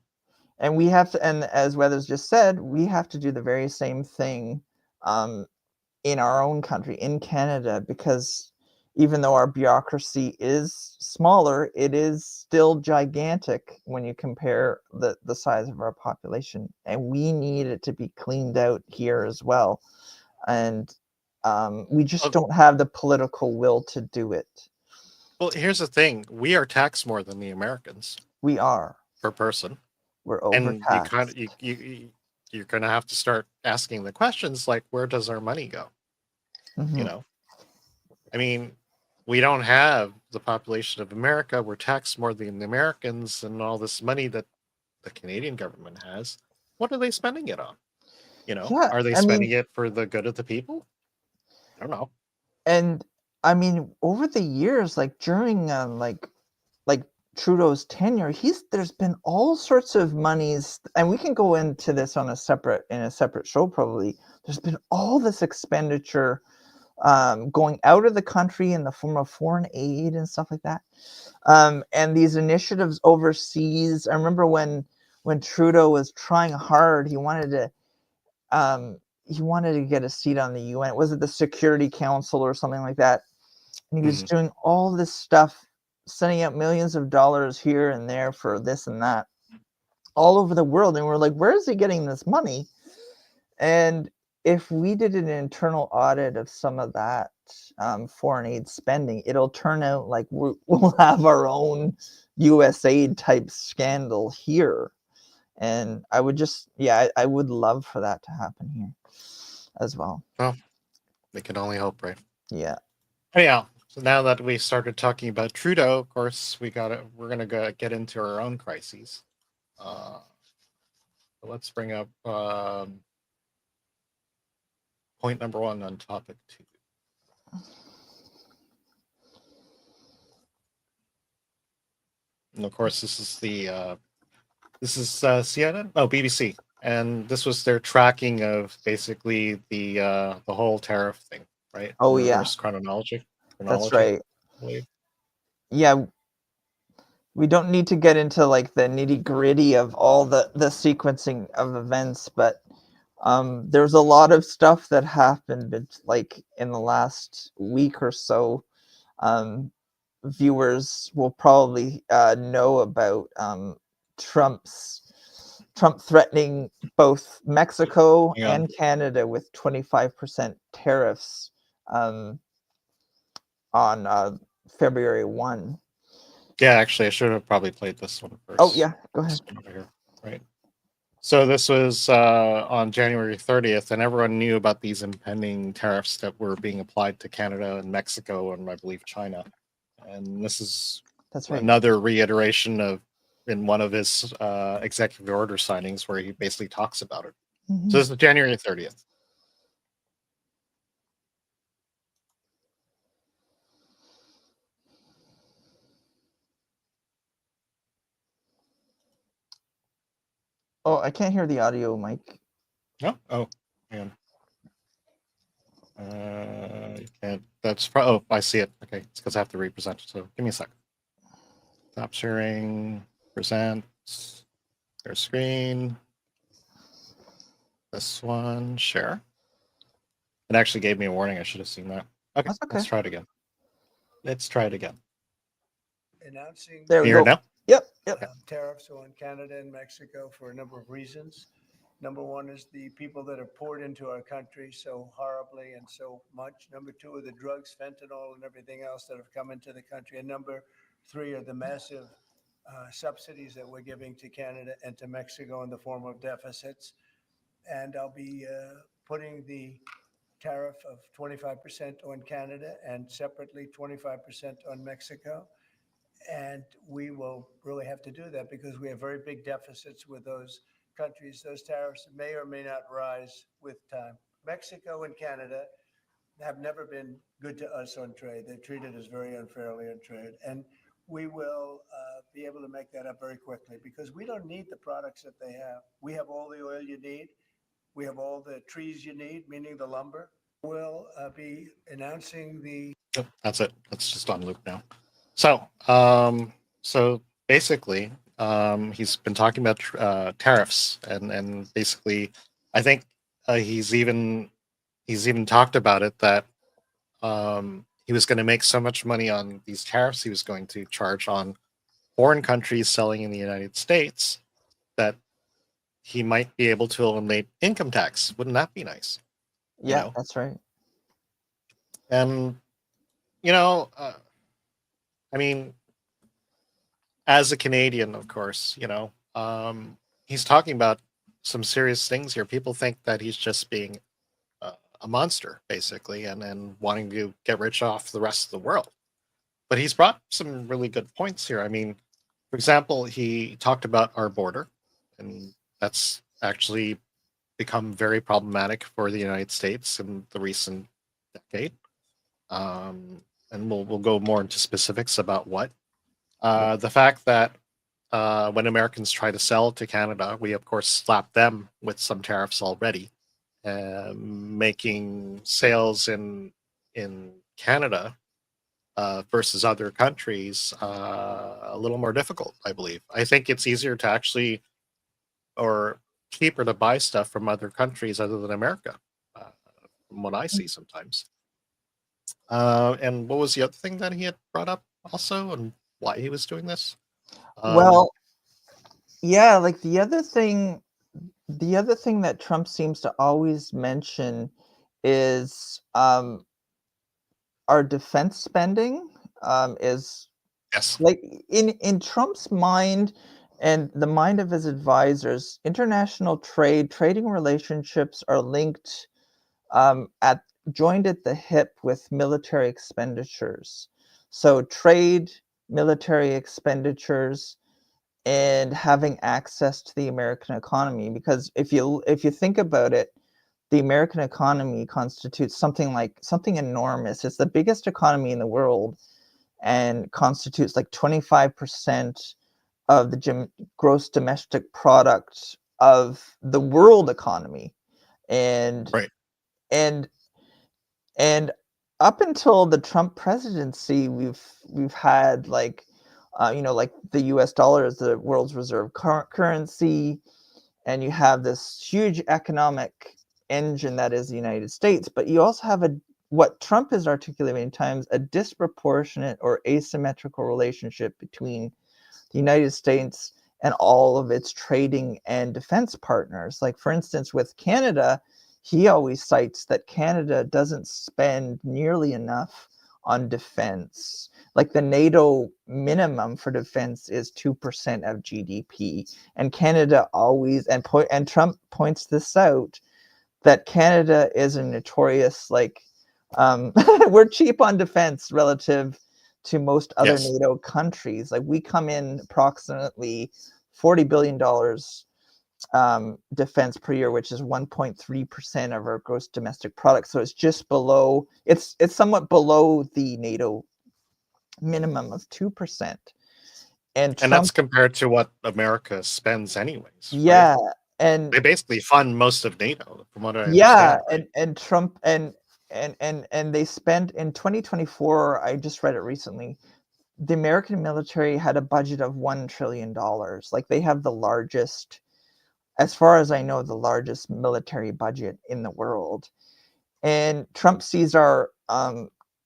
and we have to, and as Weathers just said, we have to do the very same thing in our own country, in Canada, because even though our bureaucracy is smaller, it is still gigantic when you compare the size of our population, and we need it to be cleaned out here as well. And we just don't have the political will to do it. Well, here's the thing: we are taxed more than the Americans We are. per person, We're and overtaxed. you're going to have to start asking the questions like, where does our money go? Mhm. I mean, we don't have the population of America. We're taxed more than the Americans, and all this money that the Canadian government has. What are they spending it on? Yeah, Are they I mean, spending it for the good of the people? I don't know. and I mean, over the years, like during like Trudeau's tenure, there's been all sorts of monies, and we can go into this on a separate show probably. There's been all this expenditure going out of the country in the form of foreign aid and stuff like that. And these initiatives overseas. I remember when Trudeau was trying hard, he wanted to get a seat on the UN. Was it the Security Council or something like that? And he was Mhm. doing all this stuff, sending out millions of dollars here and there for this and that all over the world. And we're like, where is he getting this money? And if we did an internal audit of some of that foreign aid spending, it'll turn out like we'll have our own USAID type scandal here. And I would I would love for that to happen here as well. Well, we can only hope, right? Yeah. Anyhow, so now that we started talking about Trudeau, of course, we're gonna get into our own crises. Let's bring up point number 1 on topic 2. And of course, this is CNN, BBC, and this was their tracking of basically the whole tariff thing, right? Oh, In yeah. reverse chronology. That's right. I believe. Yeah, we don't need to get into like the nitty gritty of all the sequencing of events, but there's a lot of stuff that happened like in the last week or so. Viewers will probably know about Trump threatening both Mexico Hang on. and Canada with 25% tariffs on February 1. Yeah, actually, I should have probably played this one first. Oh yeah, go ahead. This one over here. Right. So this was on January 30th, and everyone knew about these impending tariffs that were being applied to Canada and Mexico and I believe China. And this is That's right. another reiteration of in one of his executive order signings where he basically talks about it. Mhm. So this is January 30th. Oh, I can't hear the audio, Mike. No? Oh, man. You can't. That's oh, I see it. Okay, it's because I have to represent it. So give me a sec. Stop sharing. Present. Share screen. This one. Share. It actually gave me a warning. I should have seen that. Okay, That's okay. let's try it again. Let's try it again. Announcing There Can we you hear go. it now? Yep. tariffs on Canada and Mexico for a number of reasons. Number one is the people that are poured into our country so horribly and so much. Number two are the drugs, fentanyl, and everything else that have come into the country. And number three are the massive subsidies that we're giving to Canada and to Mexico in the form of deficits. And I'll be putting the tariff of 25% on Canada and separately 25% on Mexico. And we will really have to do that because we have very big deficits with those countries. Those tariffs may or may not rise with time. Mexico and Canada have never been good to us on trade. They've treated us very unfairly on trade. And we will be able to make that up very quickly because we don't need the products that they have. We have all the oil you need. We have all the trees you need, meaning the lumber. We'll be announcing the Yep, that's it. That's just on loop now. So, so basically, he's been talking about tariffs, and basically, I think he's even talked about it that he was going to make so much money on these tariffs he was going to charge on foreign countries selling in the United States that he might be able to eliminate income tax. Wouldn't that be nice? Yeah, know. that's right. And you know, I mean, as a Canadian, of course, he's talking about some serious things here. People think that he's just being a monster, basically, and wanting to get rich off the rest of the world. But he's brought some really good points here. I mean, for example, he talked about our border, and that's actually become very problematic for the United States in the recent decade. And we'll go more into specifics about what. The fact that when Americans try to sell to Canada, we of course slap them with some tariffs already, making sales in Canada versus other countries a little more difficult, I believe. I think it's easier to actually or cheaper to buy stuff from other countries other than America, from what I see sometimes. And what was the other thing that he had brought up also, and why he was doing this? Well, yeah, like the other thing that Trump seems to always mention is our defense spending is yes, like in Trump's mind and the mind of his advisors, international trading relationships are linked joined at the hip with military expenditures. So trade, military expenditures, and having access to the American economy. Because if you think about it, the American economy constitutes something enormous. It's the biggest economy in the world and constitutes like 25% of the gross domestic product of the world economy. And right. and up until the Trump presidency, we've had like the U.S. dollar is the world's reserve currency, and you have this huge economic engine that is the United States. But you also have what Trump has articulated many times, a disproportionate or asymmetrical relationship between the United States and all of its trading and defense partners. Like, for instance, with Canada, he always cites that Canada doesn't spend nearly enough on defense. Like the NATO minimum for defense is 2% of GDP, and Canada always and Trump points this out, that Canada is a notorious we're cheap on defense relative to most other Yes. NATO countries. Like we come in approximately $40 billion defense per year, which is 1.3% of our gross domestic product. So it's just below, it's somewhat below the NATO minimum of 2%. And Trump, that's compared to what America spends anyways. yeah, Right? and They basically fund most of NATO, from what I yeah, understand. Right? and Trump and they spent in 2024, I just read it recently, the American military had a budget of $1 trillion. Like they have the largest, as far as I know, the largest military budget in the world. And Trump sees our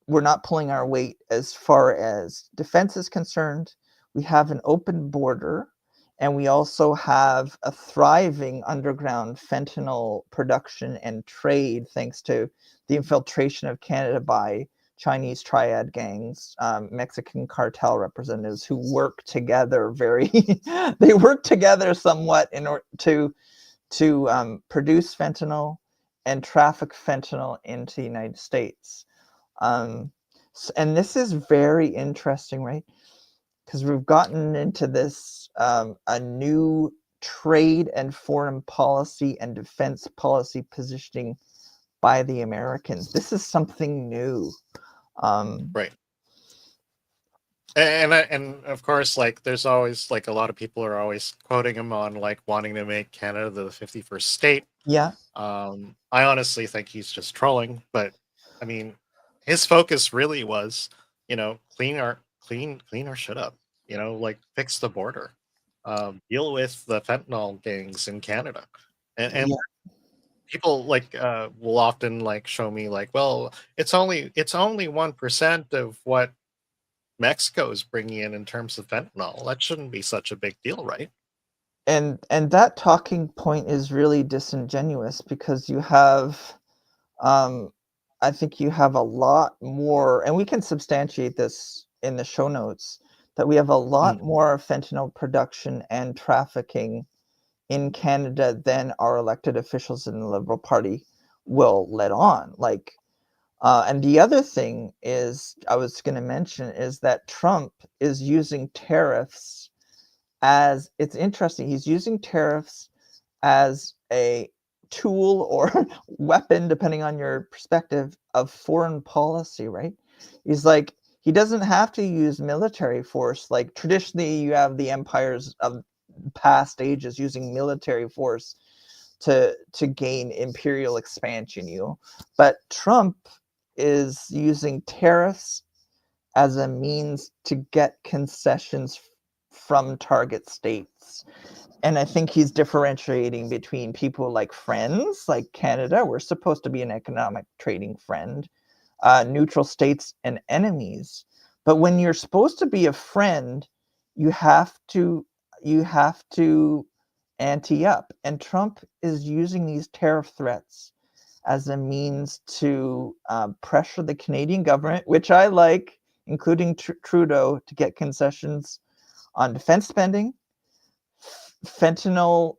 we're not pulling our weight as far as defense is concerned. We have an open border, and we also have a thriving underground fentanyl production and trade, thanks to the infiltration of Canada by Chinese triad gangs, Mexican cartel representatives who work together they work together somewhat in order to produce fentanyl and traffic fentanyl into the United States. And this is very interesting, right? Because we've gotten into this a new trade and foreign policy and defense policy positioning by the Americans. This is something new. Right. And of course, like there's always like a lot of people are always quoting him on like wanting to make Canada the 51st state. Yeah. I honestly think he's just trolling, but I mean, his focus really was, clean our shit up, like fix the border, deal with the fentanyl gangs in Canada, and Yeah. people will often like show me like, well, it's only 1% of what Mexico is bringing in terms of fentanyl. That shouldn't be such a big deal, right? And that talking point is really disingenuous, because you have I think you have a lot more, and we can substantiate this in the show notes, that we have a lot more fentanyl production and trafficking in Canada than our elected officials in the Liberal Party will let on. And the other thing is, I was going to mention, is that Trump is using tariffs as, it's interesting, he's using tariffs as a tool or weapon, depending on your perspective, of foreign policy, right? He's like, he doesn't have to use military force. Like traditionally, you have the empires of past ages using military force to gain imperial expansion, but Trump is using tariffs as a means to get concessions from target states. And I think he's differentiating between people like friends, like Canada, we're supposed to be an economic trading friend, neutral states, and enemies. But when you're supposed to be a friend, you have to ante up. And Trump is using these tariff threats as a means to pressure the Canadian government, which I like, including Trudeau, to get concessions on defense spending, fentanyl,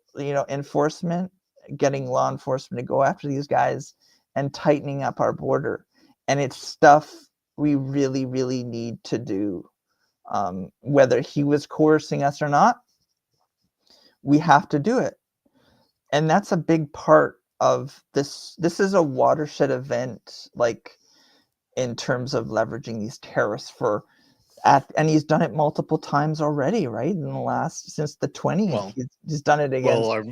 enforcement, getting law enforcement to go after these guys, and tightening up our border. And it's stuff we really, really need to do. Whether he was coercing us or not, we have to do it. And that's a big part of this. This is a watershed event, like in terms of leveraging these tariffs and he's done it multiple times already, right? In the last, since the 20s, Well, he's done it against. Well,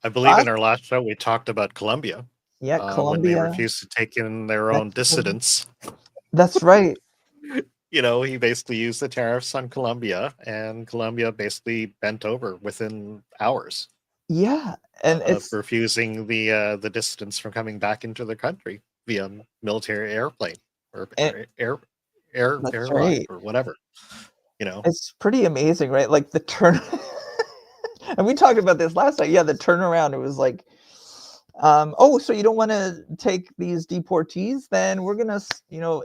I believe in our last show we talked about Colombia. Yeah, When they Colombia. refused to take in their own dissidents. That's right. He basically used the tariffs on Colombia, and Colombia basically bent over within hours. Yeah, and of refusing the dissidents from coming back into the country via military airplane or air ride or whatever. It's pretty amazing, right? Like the turn, and we talked about this last night. Yeah, the turnaround. It was like Oh, so you don't want to take these deportees? Then we're gonna,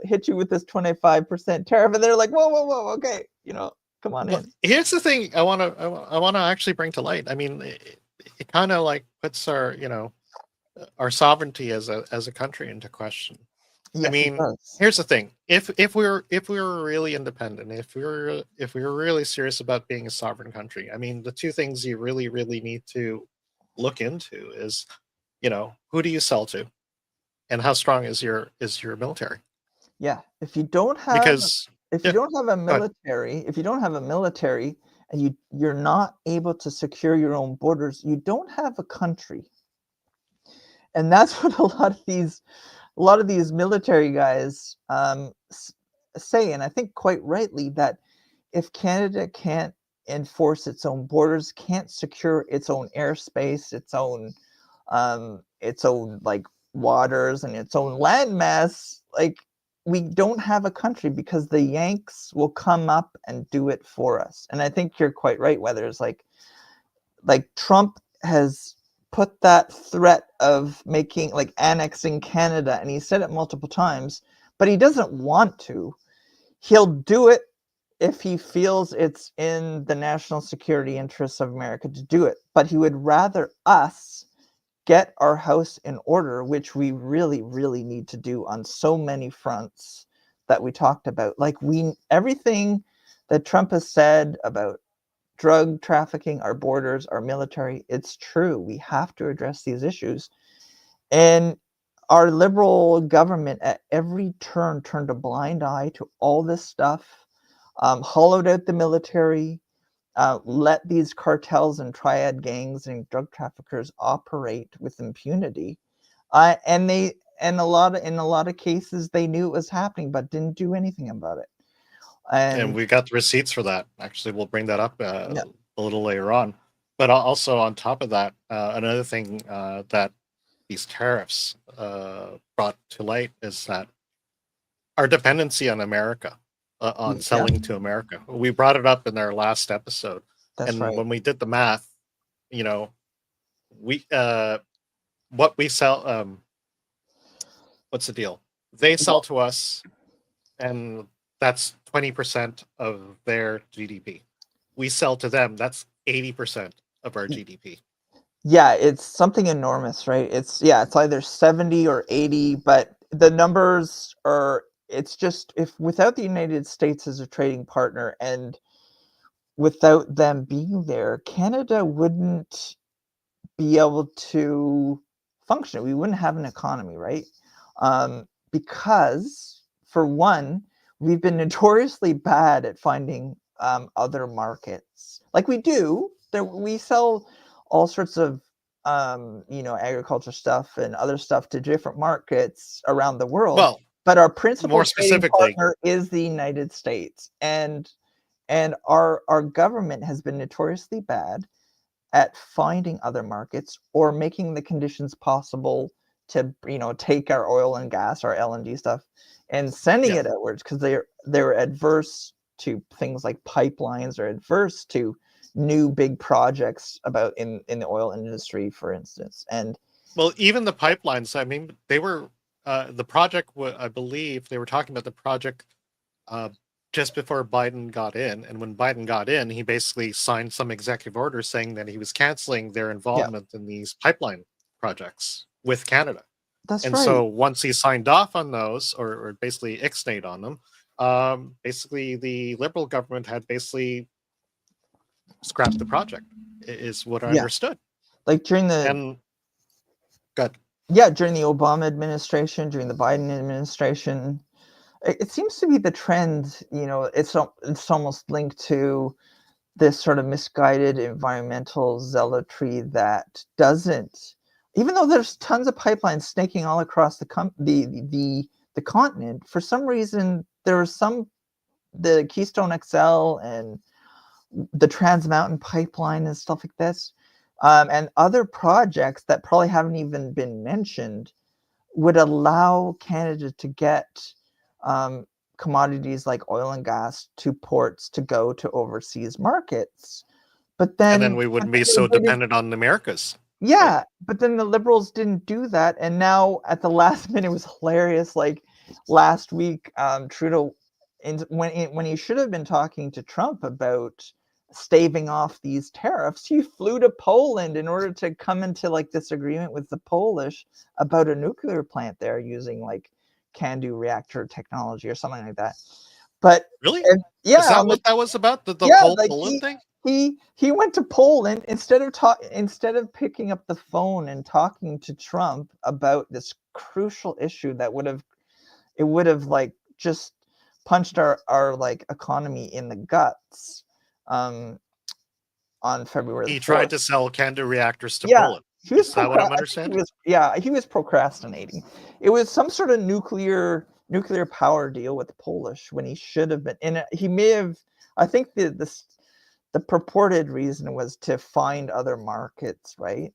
hit you with this 25% tariff. And they're like, whoa, whoa, whoa, okay, come on Well, in. here's the thing I want to actually bring to light. I mean, it kind of like puts our, our sovereignty as a country into question. Yes, I mean, it does. here's the thing: if we were really independent, if we were really serious about being a sovereign country, I mean, the two things you really need to look into is, who do you sell to, and how strong is your military? Yeah, if you don't have Because if yeah, you don't have a go ahead. military and you're not able to secure your own borders, you don't have a country. And that's what a lot of these military guys say, and I think quite rightly, that if Canada can't enforce its own borders, can't secure its own airspace, its own like waters and its own landmass, like we don't have a country because the Yanks will come up and do it for us. And I think you're quite right. Whether it's like Trump has put that threat of making like annexing Canada, and he said it multiple times, but he doesn't want to. He'll do it if he feels it's in the national security interests of America to do it, but he would rather us get our house in order, which we really, really need to do on so many fronts that we talked about. Like everything that Trump has said about drug trafficking, our borders, our military, it's true. We have to address these issues. And our liberal government at every turn turned a blind eye to all this stuff, hollowed out the military, let these cartels and triad gangs and drug traffickers operate with impunity. And in a lot of cases, they knew it was happening, but didn't do anything about it. And And we got the receipts for that. Actually, we'll bring that up yeah, a little later on. But also on top of that, another thing that these tariffs brought to light is that our dependency on America, on yeah, selling to America. We brought it up in our last episode, that's and right. when we did the math, we what we sell. What's the deal? They sell to us, and that's 20% of their GDP. We sell to them, that's 80% of our GDP. Yeah, it's something enormous, right? It's either 70 or 80, but the numbers are, it's just, if without the United States as a trading partner and without them being there, Canada wouldn't be able to function. We wouldn't have an economy, right? Because for one, we've been notoriously bad at finding other markets. Like we sell all sorts of agriculture stuff and other stuff to different markets around the world. Well, But our principal more trading specifically, partner is the United States, and our government has been notoriously bad at finding other markets or making the conditions possible to take our oil and gas, our LNG stuff, and sending yeah. it outwards, because they're adverse to things like pipelines, or adverse to new big projects about in the oil industry, for instance. And Well, even the pipelines, I mean, they were the project. I believe they were talking about the project just before Biden got in, and when Biden got in, he basically signed some executive order saying that he was canceling their involvement in these pipeline projects with Canada. that's And right. so once he signed off on those, or basically ixnayed on them, basically the Liberal government had basically scrapped the project, is what I Yeah, understood. like And good. during the Obama administration, during the Biden administration, it seems to be the trend. It's almost linked to this sort of misguided environmental zealotry that doesn't, even though there's tons of pipelines snaking all across the continent, for some reason there are the Keystone XL and the Trans Mountain Pipeline and stuff like this, and other projects that probably haven't even been mentioned, would allow Canada to get commodities like oil and gas to ports to go to overseas markets. But And then then we wouldn't be so dependent on the Americas. Yeah, but then the Liberals didn't do that, and now at the last minute, it was hilarious. Like last week, Trudeau, when he should have been talking to Trump about staving off these tariffs, he flew to Poland in order to come into like this agreement with the Polish about a nuclear plant there using like CANDU reactor technology or something like that. But Really? and, Is yeah, that on the what that was about? The yeah, whole like Poland thing? he went to Poland instead of picking up the phone and talking to Trump about this crucial issue that would have like just punched our like economy in the guts on February the He tried 4th. to sell CANDU reactors to Yeah, Poland. he was Is that what I'm I think understanding? he was procrastinating. It was some sort of nuclear power deal with the Polish when he should have been. And he may have. I think the purported reason was to find other markets, right?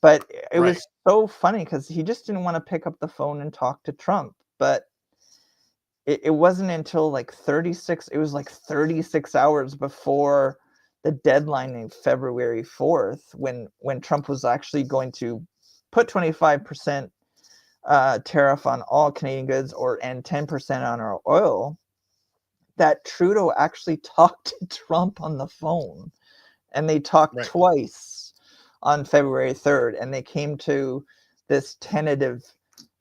But it Right. was so funny because he just didn't want to pick up the phone and talk to Trump. But it wasn't until like 36 hours before the deadline in February 4th when Trump was actually going to put 25% tariff on all Canadian goods and 10% on our oil, that Trudeau actually talked to Trump on the phone. And they talked Right. twice on February 3rd, and they came to this tentative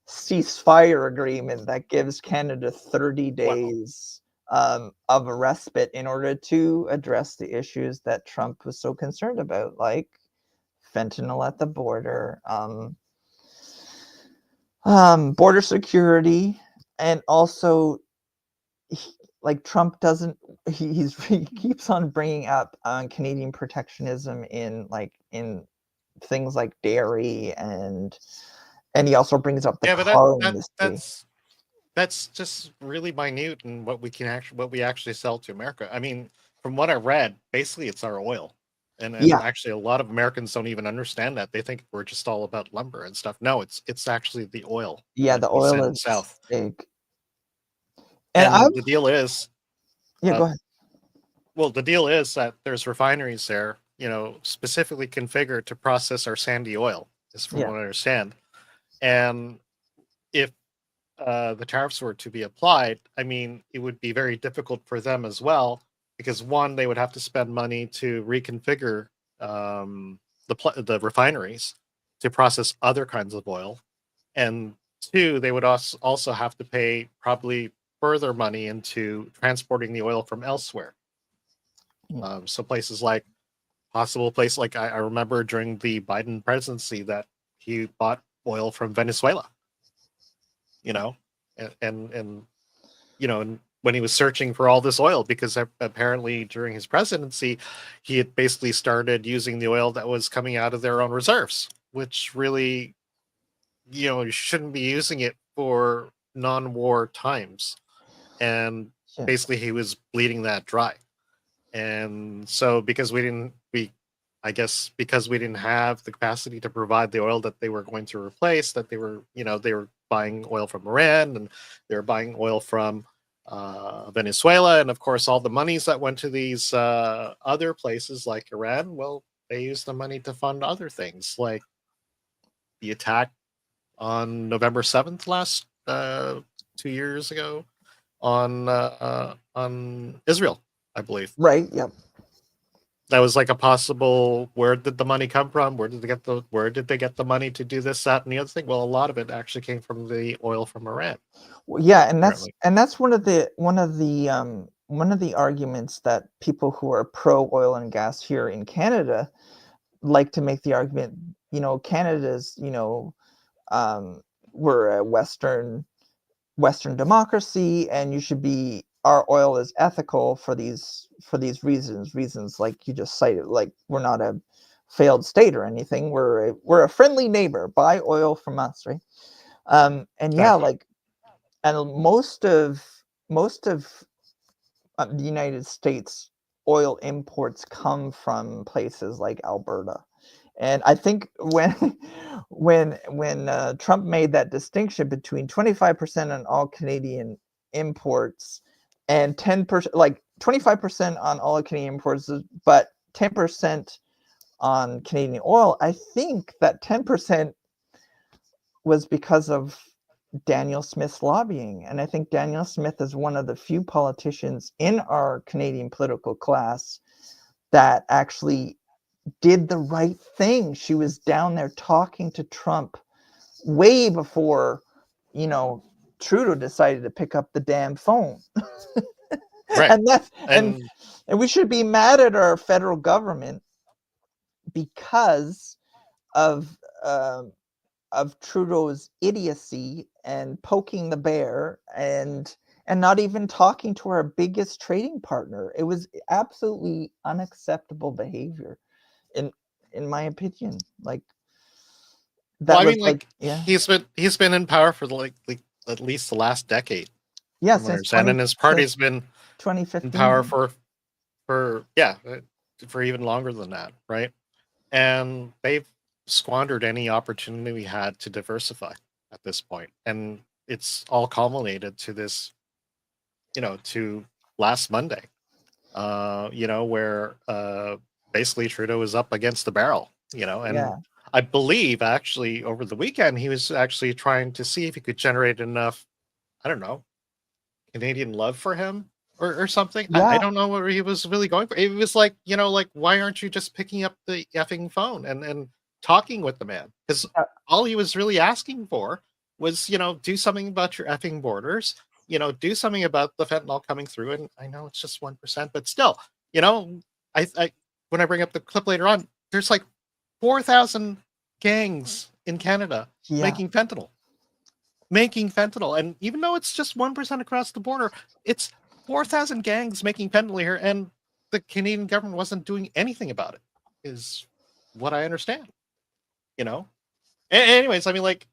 ceasefire agreement that gives Canada 30 days of a respite in order to address the issues that Trump was so concerned about, like fentanyl at the border, border security, and also like Trump doesn't he keeps on bringing up Canadian protectionism in things like dairy, and he also brings up the Yeah, but car industry. that's just really minute in what we actually sell to America. I mean, from what I read, basically it's our oil. And Yeah, actually a lot of Americans don't even understand that. They think we're just all about lumber and stuff. No, it's actually the oil yeah, that the we oil send is south. big. And And I've the deal is yeah, uh, go ahead. well, the deal is that there's refineries there, specifically configured to process our sandy oil, is from Yeah, what I understand. And if the tariffs were to be applied, I mean, it would be very difficult for them as well, because one, they would have to spend money to reconfigure the refineries to process other kinds of oil, and two, they would also have to pay probably further money into transporting the oil from elsewhere. yeah, So places like possible place like I remember during the Biden presidency that he bought oil from Venezuela, you know, and when he was searching for all this oil, because apparently during his presidency, he had basically started using the oil that was coming out of their own reserves, which really, you shouldn't be using it for non-war times. And yeah, basically he was bleeding that dry. And so I guess because we didn't have the capacity to provide the oil that they were going to replace, that they were buying oil from Iran, and they were buying oil from Venezuela, and of course all the monies that went to these other places like Iran, well, they used the money to fund other things like the attack on November 7th last 2 years ago on Israel, I believe. right, yeah. That was like a possible, where did the money come from? Where did they get the money to do this, that, and the other thing? Well, a lot of it actually came from the oil from Iran, Well, yeah, and apparently. that's one of the arguments that people who are pro oil and gas here in Canada like to make the argument. Canada's, we're a Western democracy, and our oil is ethical for these reasons like you just cited. Like, we're not a failed state or anything. We're a friendly neighbor. Buy oil from us, right? And yeah, Exactly. like, and most of the United States oil imports come from places like Alberta. And I think when Trump made that distinction between 25% on all Canadian imports and 10%, like 25% on all Canadian imports, but 10% on Canadian oil, I think that 10% was because of Daniel Smith's lobbying. And I think Daniel Smith is one of the few politicians in our Canadian political class that actually did the right thing. She was down there talking to Trump way before, Trudeau decided to pick up the damn phone. Right. And that's And and we should be mad at our federal government because of Trudeau's idiocy and poking the bear and not even talking to our biggest trading partner. It was absolutely unacceptable behavior, in my opinion. Like that well, I was mean, like, like yeah, he's been in power for like at least the last decade, yeah, from what I since understand, and his party's been in 2015. power for for even longer than that, right? And they've squandered any opportunity we had to diversify at this point, and it's all culminated to this, to last Monday, where basically Trudeau was up against the barrel, and Yeah. I believe actually over the weekend he was actually trying to see if he could generate enough, I don't know, Canadian love for him or something. I Yeah. don't know what he was really going for. It was like, like, why aren't you just picking up the effing phone and talking with the man? Because Yeah. all he was really asking for was, do something about your effing borders, do something about the fentanyl coming through. And I know it's just 1%, but still, I when I bring up the clip later on, there's like 4,000 gangs in Canada Yeah. making fentanyl. And even though it's just 1% across the border, it's 4,000 gangs making fentanyl here, and the Canadian government wasn't doing anything about it, is what I understand. Anyways, I mean, like,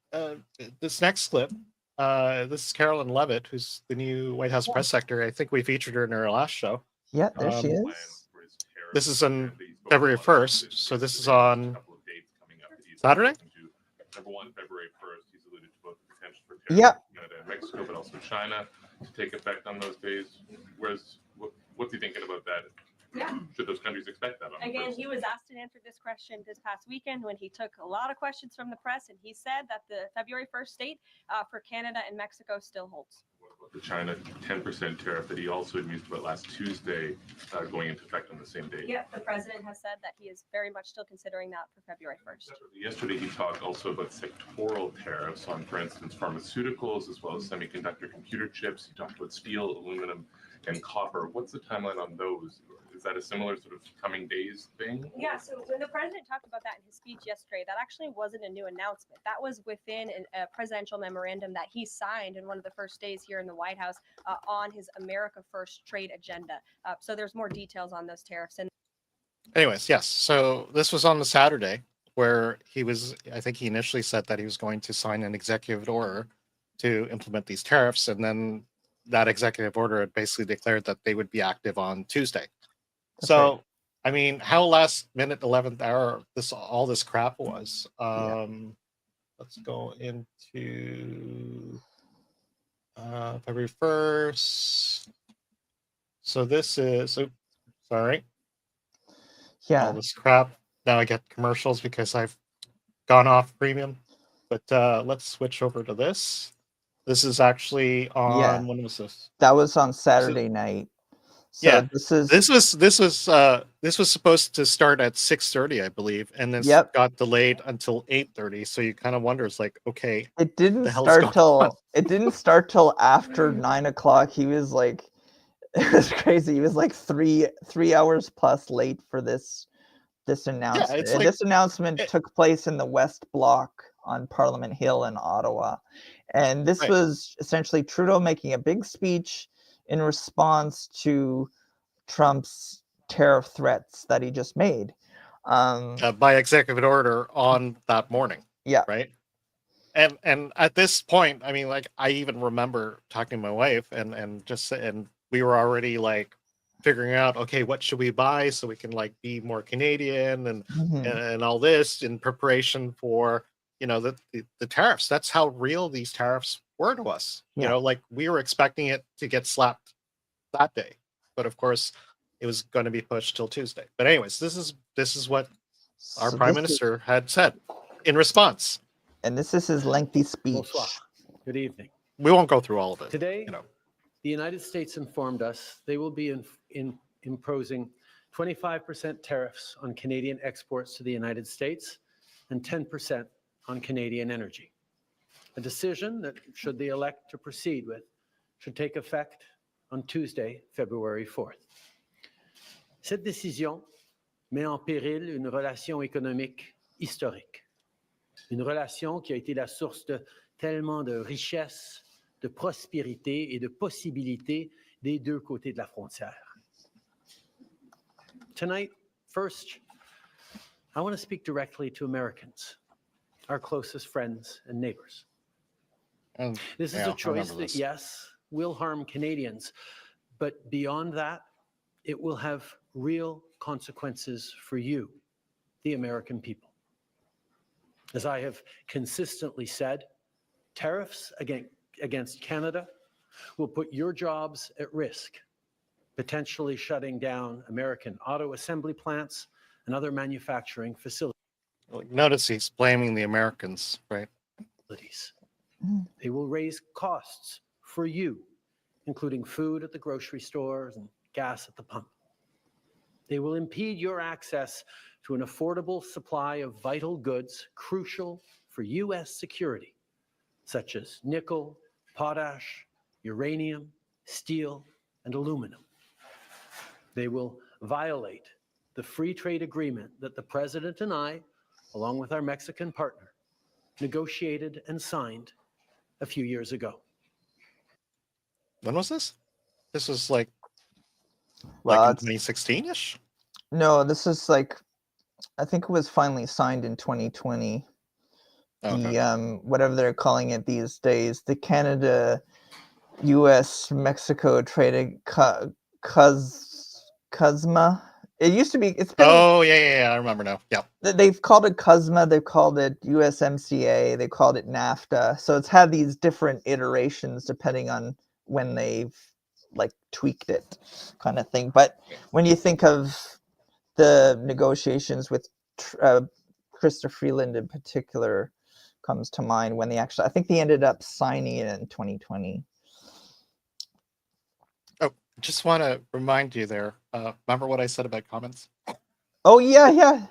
this next clip, this is Carolyn Levitt, who's the new White House press secretary. I think we featured her in our last show. Yeah, there she is. This is on February 1st, so this is on Saturday? Number one, February 1st, he's alluded to both the potential for Yeah. tariffs in Canada and Mexico, but also China to take effect on those days. What's he thinking about that? Yeah. Should those countries expect that? Again, he was asked and answered this question this past weekend when he took a lot of questions from the press, and he said that the February 1st date for Canada and Mexico still holds. What about the China 10% tariff that he also had mused about last Tuesday going into effect on the same day? Yeah, the president has said that he is very much still considering that for February 1st. Yesterday, he talked also about sectoral tariffs on, for instance, pharmaceuticals as well as semiconductor computer chips. He talked about steel, aluminum, and copper. What's the timeline on those? Is that a similar sort of coming days thing? Yeah, so when the president talked about that in his speech yesterday, that actually wasn't a new announcement. That was within a presidential memorandum that he signed in one of the first days here in the White House on his America First trade agenda. So there's more details on those tariffs. And Anyways, yes. So this was on the Saturday where I think he initially said that he was going to sign an executive order to implement these tariffs. And then that executive order had basically declared that they would be active on Tuesday. So, right. I mean, how last minute, 11th hour, all this crap was. Let's go into February 1st. So this is, sorry. Yeah. All this crap. Now I get commercials because I've gone off premium. But let's switch over to this. This is actually on, when was this? That was on Saturday night. So Yeah, this is this was supposed to start at 6:30, I believe, and this got delayed until 8:30. So you kind of wonder, it's like, okay, it didn't the hell's start going till on? it didn't start till after 9 o'clock. He was like, it was crazy. He was like three hours plus late for this announcement. it's And like- this announcement took place in the West Block on Parliament Hill in Ottawa. And this Right. was essentially Trudeau making a big speech in response to Trump's tariff threats that he just made. By executive order on that morning. Yeah. Right. And at this point, I mean, like, I even remember talking to my wife and we were already like figuring out, okay, what should we buy so we can like be more Canadian and Mhm. and all this in preparation for, the tariffs. That's how real these tariffs were to us. Yeah. Like, we were expecting it to get slapped that day, but of course it was going to be pushed till Tuesday. But anyways, this is what our So prime this is- minister had said in response. and this is his lengthy speech. Bonsoir. Good evening. We won't go through all of it. Today, you know. the United States informed us they will be imposing 25% tariffs on Canadian exports to the United States and 10% on Canadian energy. A decision that, should they elect to proceed with, should take effect on Tuesday, February 4th. Cette décision met en péril une relation économique historique. Une relation qui a été la source de tellement de richesses, de prospérité et de possibilités des deux côtés de la frontière. Tonight, first, I want to speak directly to Americans, our closest friends and neighbors. And, This is yeah, a choice remember that, this. yes, will harm Canadians, but beyond that, it will have real consequences for you, the American people. As I have consistently said, tariffs against Canada will put your jobs at risk, potentially shutting down American auto assembly plants and other manufacturing facilities. Notice he's blaming the Americans, right? They will raise costs for you, including food at the grocery stores and gas at the pump. They will impede your access to an affordable supply of vital goods crucial for U.S. security, such as nickel, potash, uranium, steel, and aluminum. They will violate the free trade agreement that the President and I, along with our Mexican partner, negotiated and signed a few years ago. When was this? This was like Well, in 2016-ish? No, this is like, I think it was finally signed in 2020. Okay. The whatever they're calling it these days, the Canada, U.S., Mexico trade CUSMA. It used to be. It's been. Oh, yeah, I remember now. Yeah. They've called it CUSMA. They've called it USMCA. They called it NAFTA. So it's had these different iterations depending on when they've like tweaked it, kind of thing. But when you think of the negotiations with Chrystia Freeland in particular, comes to mind when they actually, I think they ended up signing it in 2020. Oh, just want to remind you there. Remember what I said about comments? Oh yeah.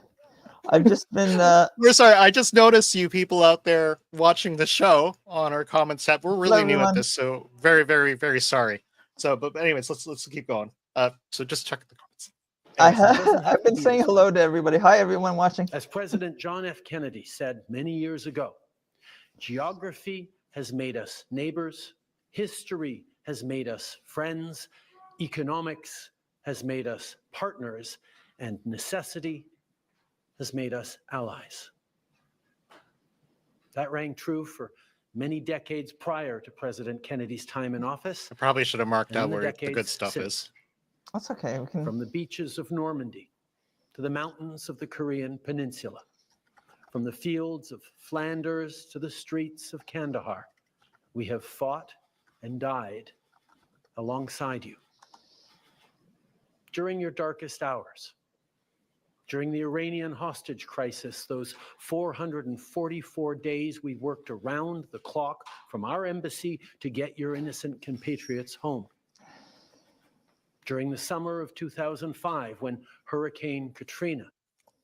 I've just been. We're sorry. I just noticed you people out there watching the show on our comments tab. We're really new at this, so very, very, very sorry. So, but anyways, let's keep going. So just check the comments. I've been saying hello to everybody. Hi, everyone watching. As President John F. Kennedy said many years ago, geography has made us neighbors, history has made us friends, economics has made us partners, and necessity has made us allies. That rang true for many decades prior to President Kennedy's time in office. I probably should have marked out and where the good decades stuff since. is. That's okay. We can. From the beaches of Normandy to the mountains of the Korean Peninsula, from the fields of Flanders to the streets of Kandahar, we have fought and died alongside you. During your darkest hours, during the Iranian hostage crisis, those 444 days we worked around the clock from our embassy to get your innocent compatriots home. During the summer of 2005, when Hurricane Katrina.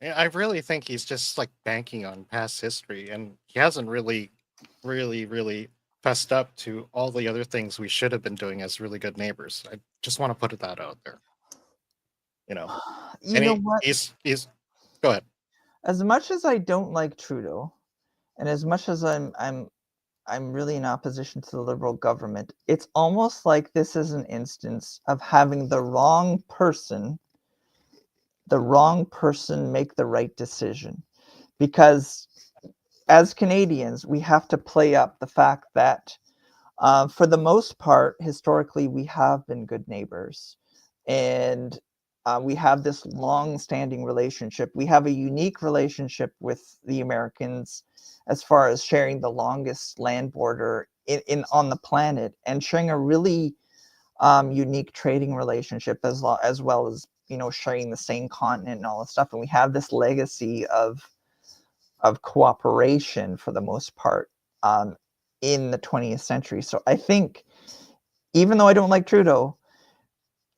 Yeah, I really think he's just like banking on past history, and he hasn't really fessed up to all the other things we should have been doing as really good neighbors. I just want to put that out there. You know, What? He's go ahead. As much as I don't like Trudeau, and as much as I'm really in opposition to the Liberal government, it's almost like this is an instance of having the wrong person make the right decision. Because as Canadians, we have to play up the fact that for the most part, historically, we have been good neighbors. And we have this long-standing relationship. We have a unique relationship with the Americans as far as sharing the longest land border on the planet, and sharing a really unique trading relationship as well as sharing the same continent and all this stuff. And we have this legacy of cooperation for the most part in the 20th century. So I think, even though I don't like Trudeau,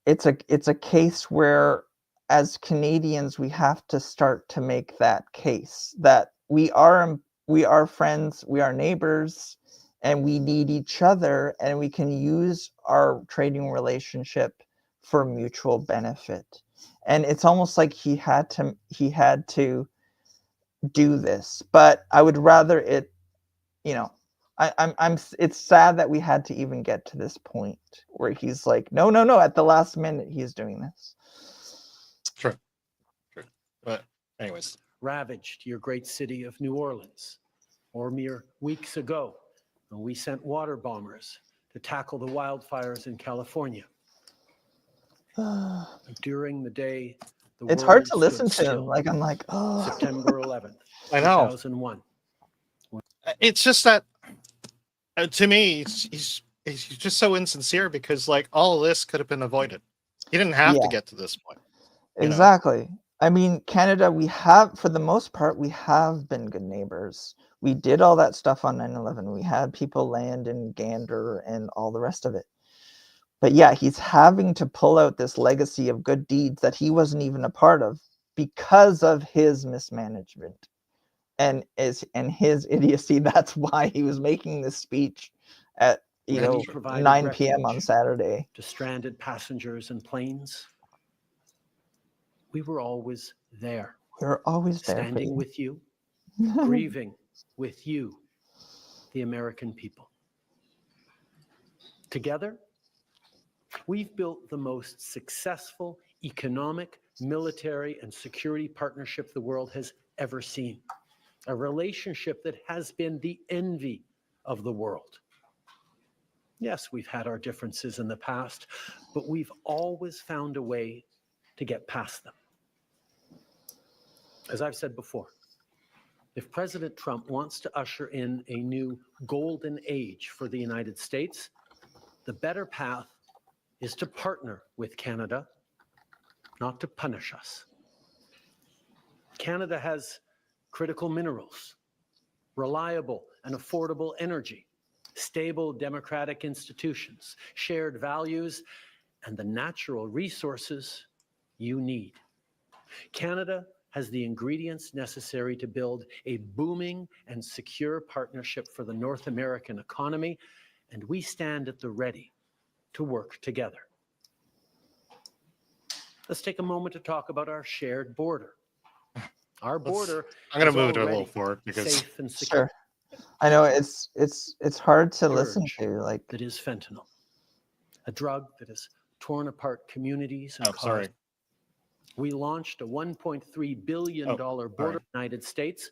it's a case where, as Canadians, we have to start to make that case that we are friends, we are neighbors, and we need each other, and we can use our trading relationship for mutual benefit. And it's almost like he had to do this, but I would rather it, it's sad that we had to even get to this point where he's like, no, at the last minute he's doing this. True. But anyways, Ravaged your great city of New Orleans, or mere weeks ago, when we sent water bombers to tackle the wildfires in California. During the day, It's hard to world listen stood to him. still. Like, I'm like, oh. September 11th, I know. 2001. It's just that to me, he's just so insincere, because like all of this could have been avoided. He didn't have to Yeah. get to this point. Exactly. I mean, Canada, we have, for the most part, we have been good neighbors. We did all that stuff on 9/11. We had people land in Gander and all the rest of it. But yeah, he's having to pull out this legacy of good deeds that he wasn't even a part of because of his mismanagement and his idiocy. That's why he was making this speech at We provided 9 p.m. on refuge Saturday. to stranded passengers and planes. We were always there, We were always there for standing you. with you, grieving with you, the American people. Together, we've built the most successful economic, military, and security partnership the world has ever seen. A relationship that has been the envy of the world. Yes, we've had our differences in the past, but we've always found a way to get past them. As I've said before, if President Trump wants to usher in a new golden age for the United States, the better path is to partner with Canada, not to punish us. Canada has critical minerals, reliable and affordable energy, stable democratic institutions, shared values, and the natural resources you need. Canada has the ingredients necessary to build a booming and secure partnership for the North American economy, and we stand at the ready to work together. Let's take a moment to talk about our shared border. Our border I'm going is to move it a already little forward because safe and secure. Sure. I know it's hard to Scourge listen to. Like, that is fentanyl, a drug that has torn apart communities and caused. sorry. We launched a $1.3 billion border in the United States,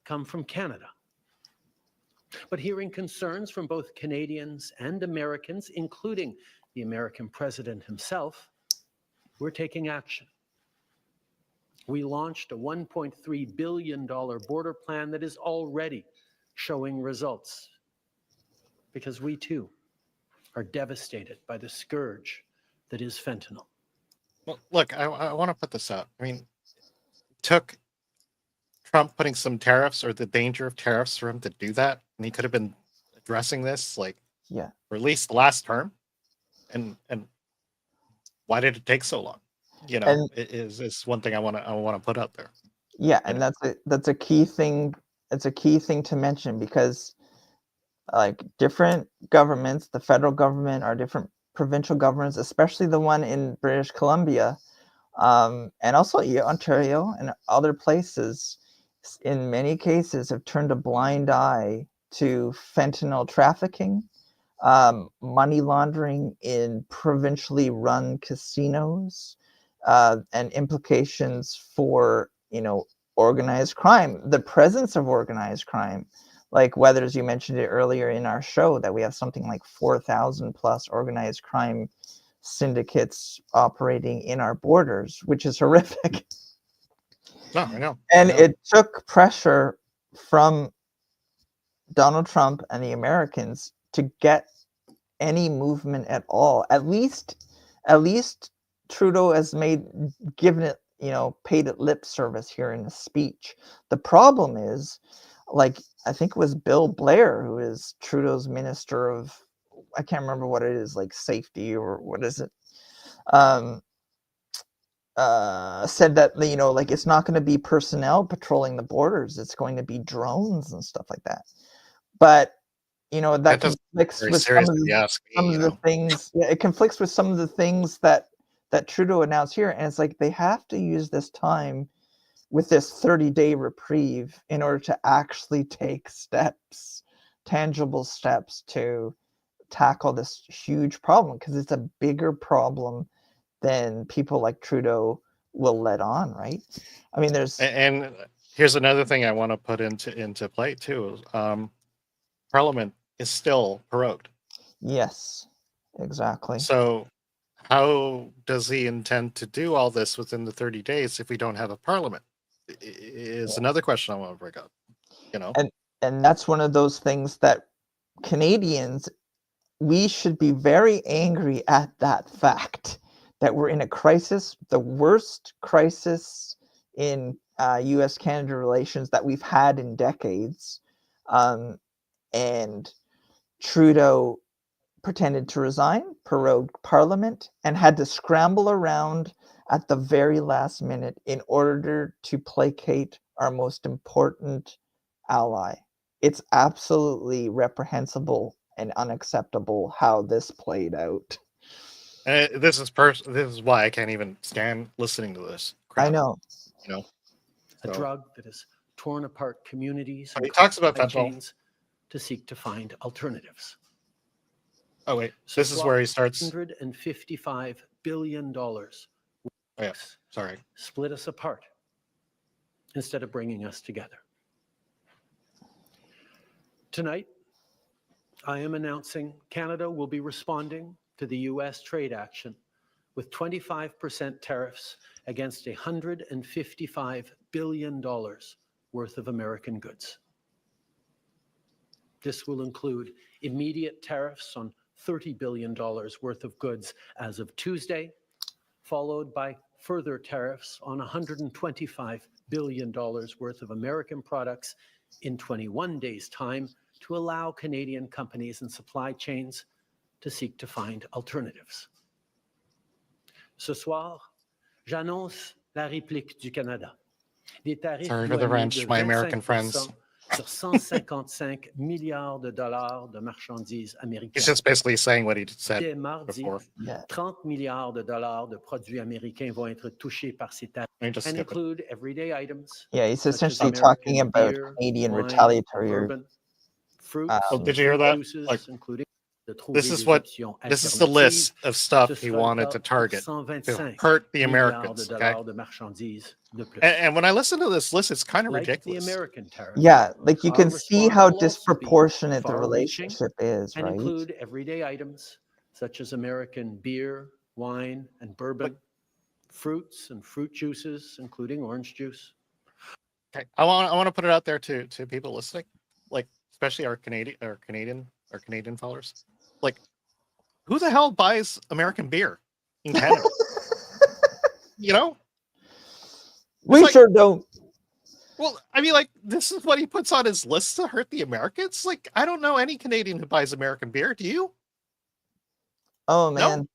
come from Canada. But hearing concerns from both Canadians and Americans, including the American president himself, we're taking action. We launched a $1.3 billion border plan that is already showing results, because we too are devastated by the scourge that is fentanyl. Well, look, I want to put this out. I mean, took Trump putting some tariffs, or the danger of tariffs, for him to do that, and he could have been addressing this, like, yeah. or at least the last term. And why did it take so long? And- it is one thing I want to put out there. Yeah, and that's a key thing. It's a key thing to mention, because like different governments, the federal government, or different provincial governments, especially the one in British Columbia, and also Ontario and other places, in many cases have turned a blind eye to fentanyl trafficking, money laundering in provincially run casinos, and implications for, organized crime, the presence of organized crime. Like Weathers, you mentioned it earlier in our show, that we have something like 4,000 plus organized crime syndicates operating in our borders, which is horrific. No, I know. And it took pressure from Donald Trump and the Americans to get any movement at all, at least Trudeau has given it, paid it lip service here in a speech. The problem is, like, I think it was Bill Blair, who is Trudeau's minister of, I can't remember what it is, like safety or what is it, said that, like, it's not going to be personnel patrolling the borders, it's going to be drones and stuff like that. But that That doesn't conflicts very with seriously ask me, some of the things. Yeah, it conflicts with some of the things that Trudeau announced here, and it's like they have to use this time with this 30-day reprieve in order to actually take steps, tangible steps to tackle this huge problem, because it's a bigger problem than people like Trudeau will let on, right? I mean, there's And here's another thing I want to put into play too. Parliament is still prorogued. yes, exactly. So how does he intend to do all this within the 30 days if we don't have a parliament? Is another question I want to bring up. And that's one of those things that Canadians, we should be very angry at that fact that we're in a crisis, the worst crisis in U.S.-Canada relations that we've had in decades. And Trudeau pretended to resign, prorogued Parliament, and had to scramble around at the very last minute in order to placate our most important ally. It's absolutely reprehensible and unacceptable how this played out. This is why I can't even stand listening to this crap. I know. A So- drug that has torn apart communities He and talks about supply fentanyl. chains to seek to find alternatives. Oh wait, this is where he starts. $155 billion Oh, yeah, sorry. split us apart instead of bringing us together. Tonight, I am announcing Canada will be responding to the U.S. trade action with 25% tariffs against $155 billion worth of American goods. This will include immediate tariffs on $30 billion worth of goods as of Tuesday, followed by further tariffs on $125 billion worth of American products in 21 days' time to allow Canadian companies and supply chains to seek to find alternatives. Ce soir, j'annonce la réplique du Canada. Des tarifs Sorry for the douaniers French, de my American 25% friends. sur 155 milliards de dollars de marchandises He's américaines. just basically saying what he said Dès mardi, before. Yeah. 30 milliards de dollars de produits américains vont être touchés par ces tarifs Let me just and skip it. include everyday items Yeah, he's such as essentially American talking about beer, Canadian wine, retaliatory. bourbon, fruits, Oh, did you hear that? juices, Like, including de trouver This is des what options this is the list alternatives. of stuff Ce he sera le wanted cas to pour target to 125 hurt the milliards Americans. de Okay, dollars de marchandises de plus. and when I listen to this list, it's kind of Like the ridiculous. American tariffs, Yeah, like you our can see response how will also be disproportionate the far-reaching relationship is, and right? include everyday items such as American beer, wine, and bourbon, fruits and fruit juices, including orange juice. Okay, I want to put it out there to people listening, like especially our Canadian followers. Like, who the hell buys American beer in Canada? You know? We like- sure don't. Well, I mean, like, this is what he puts on his list to hurt the Americans. Like, I don't know any Canadian who buys American beer. Do you? Oh No?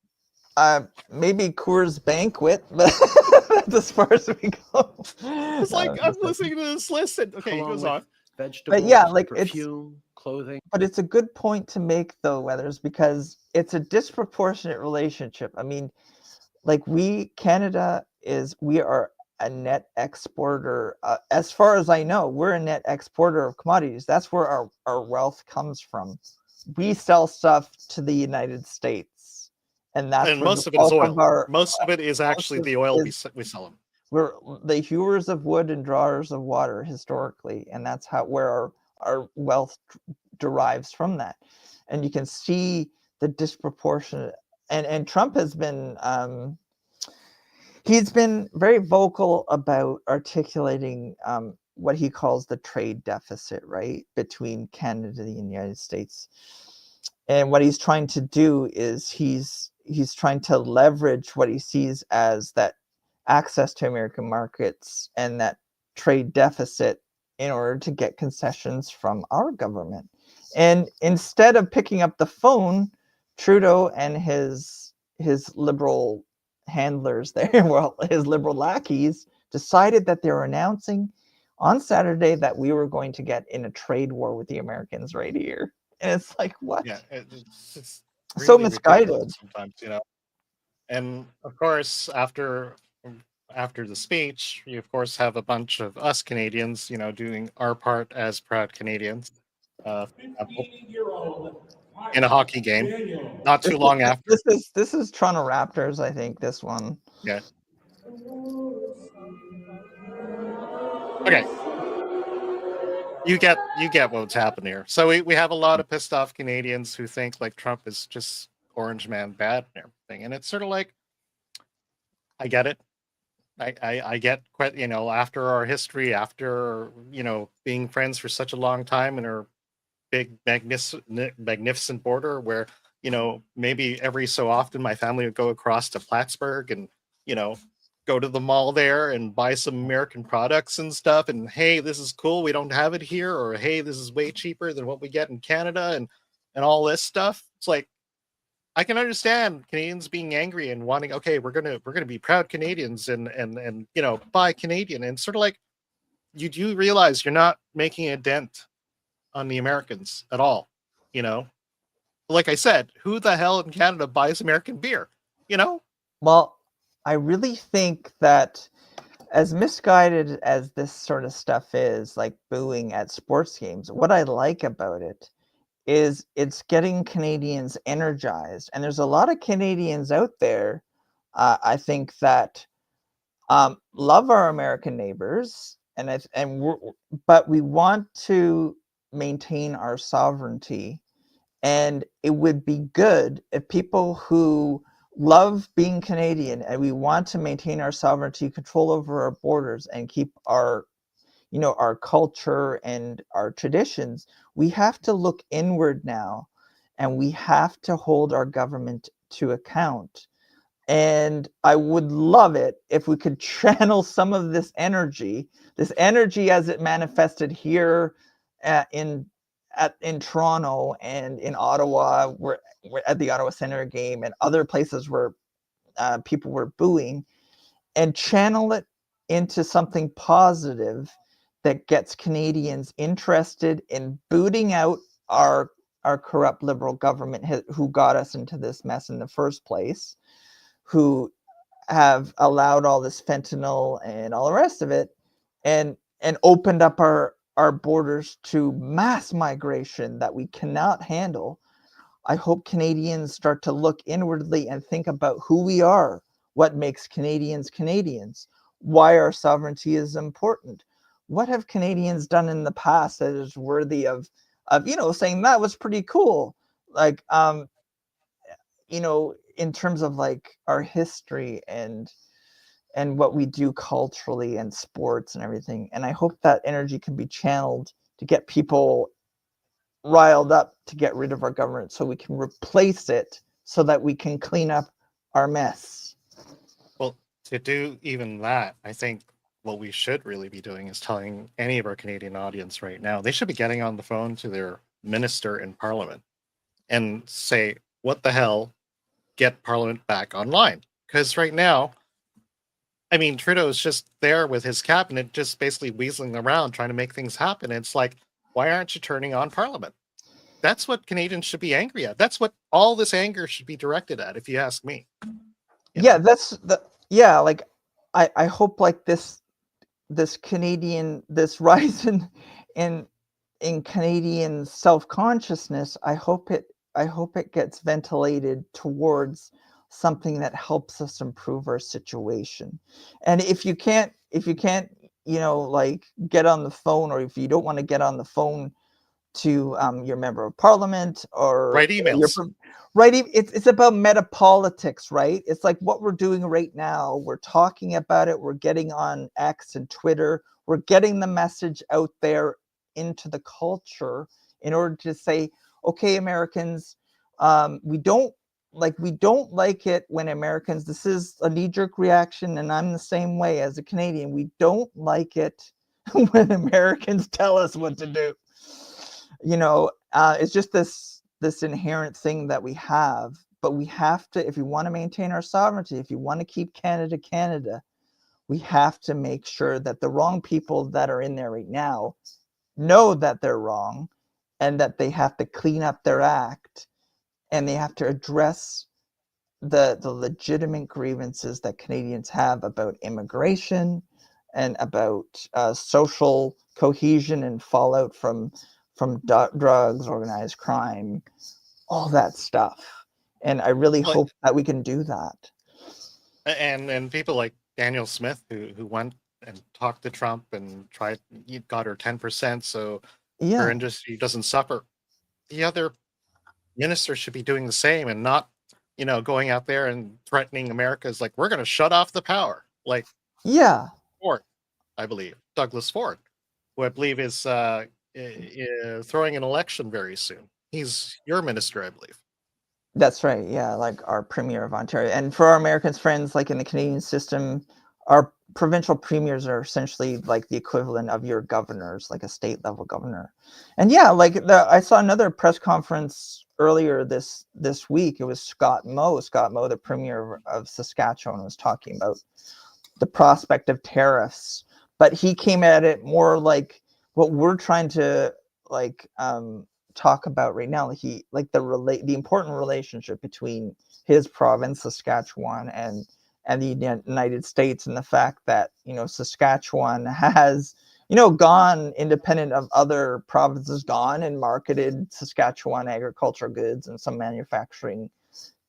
man. Maybe Coors Banquet, but that's as far as we go. It's No, like I'm I'm just kidding. listening to this list, and okay, he along goes with on. vegetables, yeah, like, it's- perfume, clothing. But it's a good point to make, though, Weathers, because it's a disproportionate relationship. I mean, like, Canada we are a net exporter. As far as I know, we're a net exporter of commodities. That's where our wealth comes from. We sell stuff to the United States, and that's And where most the of it is bulk oil. Most of it is actually of the it oil is- we sell them. we're the hewers of wood and drawers of water historically, and that's where our wealth derives from that. And you can see the disproportionate, and Trump has been he's been very vocal about articulating what he calls the trade deficit, right, between Canada and the United States. And what he's trying to do is he's he's trying to leverage what he sees as that access to American markets and that trade deficit in order to get concessions from our government. And instead of picking up the phone, Trudeau and his liberal handlers there, well, his liberal lackeys, decided that they were announcing on Saturday that we were going to get in a trade war with the Americans right here. And it's like, what? Yeah, it's So really ridiculous misguided. sometimes, And of course, after the speech, you of course have a bunch of us Canadians, doing our part as proud Canadians. For example, in a hockey game, not too long after. This is Toronto Raptors, I think, this one. Yeah. Okay. You get what's happening here. So we have a lot of pissed off Canadians who think like Trump is just orange man bad and everything. And it's sort of like, I get it. I get quite, after our history, after, being friends for such a long time in our big, magnificent border where, maybe every so often my family would go across to Plattsburgh and, go to the mall there and buy some American products and stuff. And hey, this is cool. We don't have it here. Or hey, this is way cheaper than what we get in Canada and all this stuff. It's like, I can understand Canadians being angry and wanting, okay, we're gonna be proud Canadians and buy Canadian. And sort of like, you do realize you're not making a dent on the Americans at all. Like I said, who the hell in Canada buys American beer? Well, I really think that as misguided as this sort of stuff is, like booing at sports games, what I like about it is it's getting Canadians energized. And there's a lot of Canadians out there, I think, that love our American neighbors, but we want to maintain our sovereignty. And it would be good if people who love being Canadian and we want to maintain our sovereignty, control over our borders, and keep our culture and our traditions, we have to look inward now, and we have to hold our government to account. And I would love it if we could channel some of this energy as it manifested here in Toronto and in Ottawa, we're at the Ottawa Center game and other places where people were booing, and channel it into something positive that gets Canadians interested in booting out our corrupt liberal government who got us into this mess in the first place, who have allowed all this fentanyl and all the rest of it, and opened up our borders to mass migration that we cannot handle. I hope Canadians start to look inwardly and think about who we are, what makes Canadians Canadians, why our sovereignty is important. What have Canadians done in the past that is worthy of saying that was pretty cool? Like, in terms of like our history and what we do culturally and sports and everything. And I hope that energy can be channeled to get people riled up to get rid of our government so we can replace it so that we can clean up our mess. Well, to do even that, I think what we should really be doing is telling any of our Canadian audience right now, they should be getting on the phone to their minister in Parliament and say, what the hell, get Parliament back online. Because right now, I mean, Trudeau's just there with his cabinet, just basically weaseling around, trying to make things happen. It's like, why aren't you turning on Parliament? That's what Canadians should be angry at. That's what all this anger should be directed at, if you ask me. Like, I hope like this Canadian, this rise in Canadian self-consciousness, I hope it gets ventilated towards something that helps us improve our situation. And if you can't like get on the phone, or if you don't want to get on the phone to your member of parliament or write emails, it's about metapolitics, right? It's like what we're doing right now. We're talking about it. We're getting on X and Twitter. We're getting the message out there into the culture in order to say, okay, Americans, we don't like we don't like it when Americans, this is a knee-jerk reaction, and I'm the same way as a Canadian. We don't like it when Americans tell us what to do. It's just this inherent thing that we have, but we have to, if you want to maintain our sovereignty, if you want to keep Canada Canada, we have to make sure that the wrong people that are in there right now know that they're wrong, and that they have to clean up their act, and they have to address the legitimate grievances that Canadians have about immigration and about social cohesion and fallout from drugs, organized crime, all that stuff. And I really hope that we can do that. And people like Daniel Smith, who went and talked to Trump and got her 10%, so her industry doesn't suffer. The other ministers should be doing the same, and not, going out there and threatening America is like, we're going to shut off the power. Like, Ford, I believe, Douglas Ford, who I believe is throwing an election very soon. He's your minister, I believe. That's right. Yeah, like our Premier of Ontario. And for our American friends, like in the Canadian system, our provincial premiers are essentially like the equivalent of your governors, like a state level governor. And yeah, I saw another press conference earlier this week. It was Scott Moe, the Premier of Saskatchewan, was talking about the prospect of tariffs, but he came at it more like what we're trying to talk about right now. The important relationship between his province, Saskatchewan, and the United States, and the fact that Saskatchewan has gone independent of other provinces, gone and marketed Saskatchewan agricultural goods and some manufacturing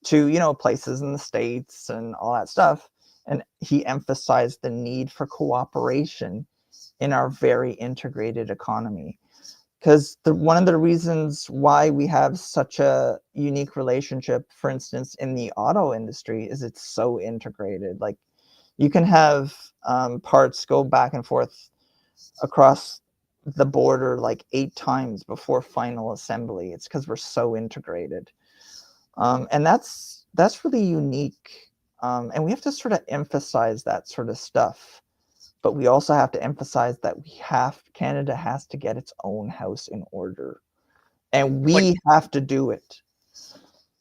to places in the States and all that stuff. And he emphasized the need for cooperation in our very integrated economy. Because one of the reasons why we have such a unique relationship, for instance, in the auto industry, is it's so integrated. Like, you can have parts go back and forth across the border like 8 times before final assembly. It's because we're so integrated, and that's really unique. And we have to sort of emphasize that sort of stuff. But we also have to emphasize that Canada has to get its own house in order, and we have to do it.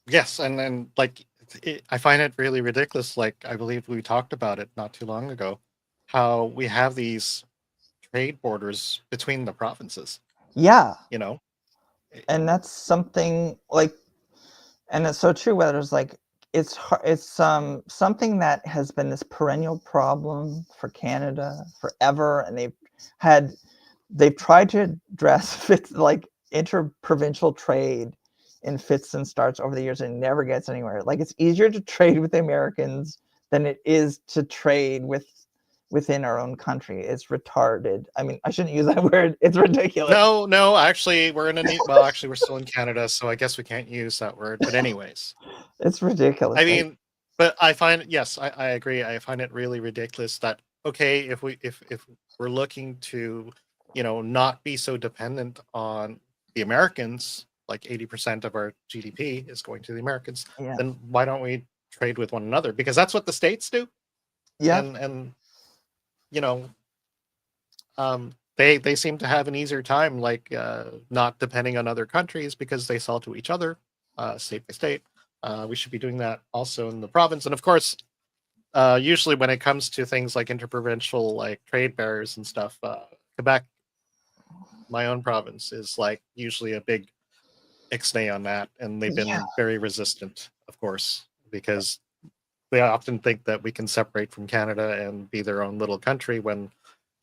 Yes, and I find it really ridiculous. Like, I believe we talked about it not too long ago, how we have these trade borders between the provinces. Yeah, and that's something and it's so true. Whether it's something that has been this perennial problem for Canada forever, and they've tried to address interprovincial trade in fits and starts over the years, and it never gets anywhere. Like, it's easier to trade with the Americans than it is to trade within our own country. It's retarded. I mean, I shouldn't use that word. It's ridiculous. No, actually, we're we're still in Canada, so I guess we can't use that word. But anyways, it's ridiculous. I mean, but I find, yes, I agree. I find it really ridiculous that, okay, if we're looking to, not be so dependent on the Americans, like 80% of our GDP is going to the Americans, then why don't we trade with one another? Because that's what the states do. Yeah. And they seem to have an easier time, not depending on other countries, because they sell to each other, state by state. We should be doing that also in the province. And of course, usually when it comes to things like interprovincial, trade barriers and stuff, Quebec, my own province, is usually a big ixnay on that. And they've been very resistant, of course, because they often think that we can separate from Canada and be their own little country, when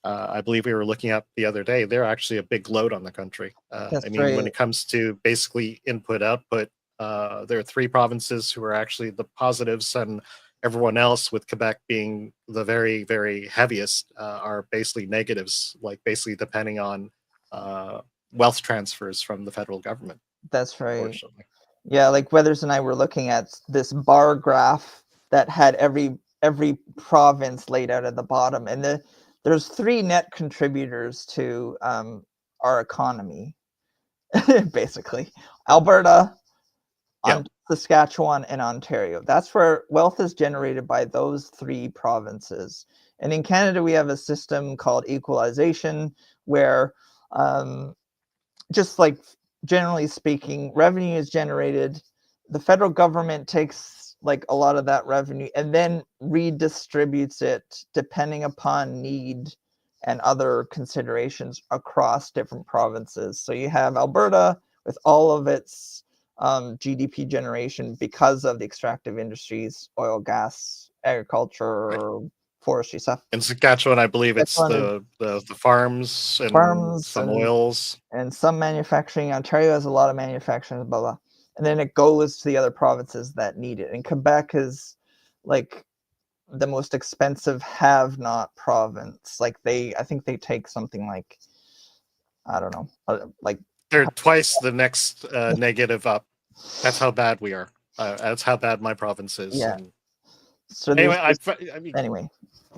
I believe we were looking up the other day, they're actually a big load on the country. When it comes to basically input-output, there are 3 provinces who are actually the positives, and everyone else, with Quebec being the very, very heaviest, are basically negatives, basically depending on wealth transfers from the federal government. That's right. Yeah, Weathers and I were looking at this bar graph that had every province laid out at the bottom, and there's 3 net contributors to our economy. Basically, Alberta, Saskatchewan, and Ontario. That's where wealth is generated by those three provinces. And in Canada, we have a system called equalization, where just like generally speaking, revenue is generated. The federal government takes like a lot of that revenue and then redistributes it depending upon need and other considerations across different provinces. So you have Alberta with all of its GDP generation because of the extractive industries, oil, gas, agriculture, forestry stuff. In Saskatchewan, I believe it's Saskatchewan the farms and farms some and oils. some manufacturing. Ontario has a lot of manufacturing, blah, blah. And then it goes to the other provinces that need it. And Quebec is like the most expensive have-not province. Like I think they take something like, I don't know, like They're twice the next negative up. That's how bad we are. That's how bad my province is. Yeah. And so anyway, I mean, anyway,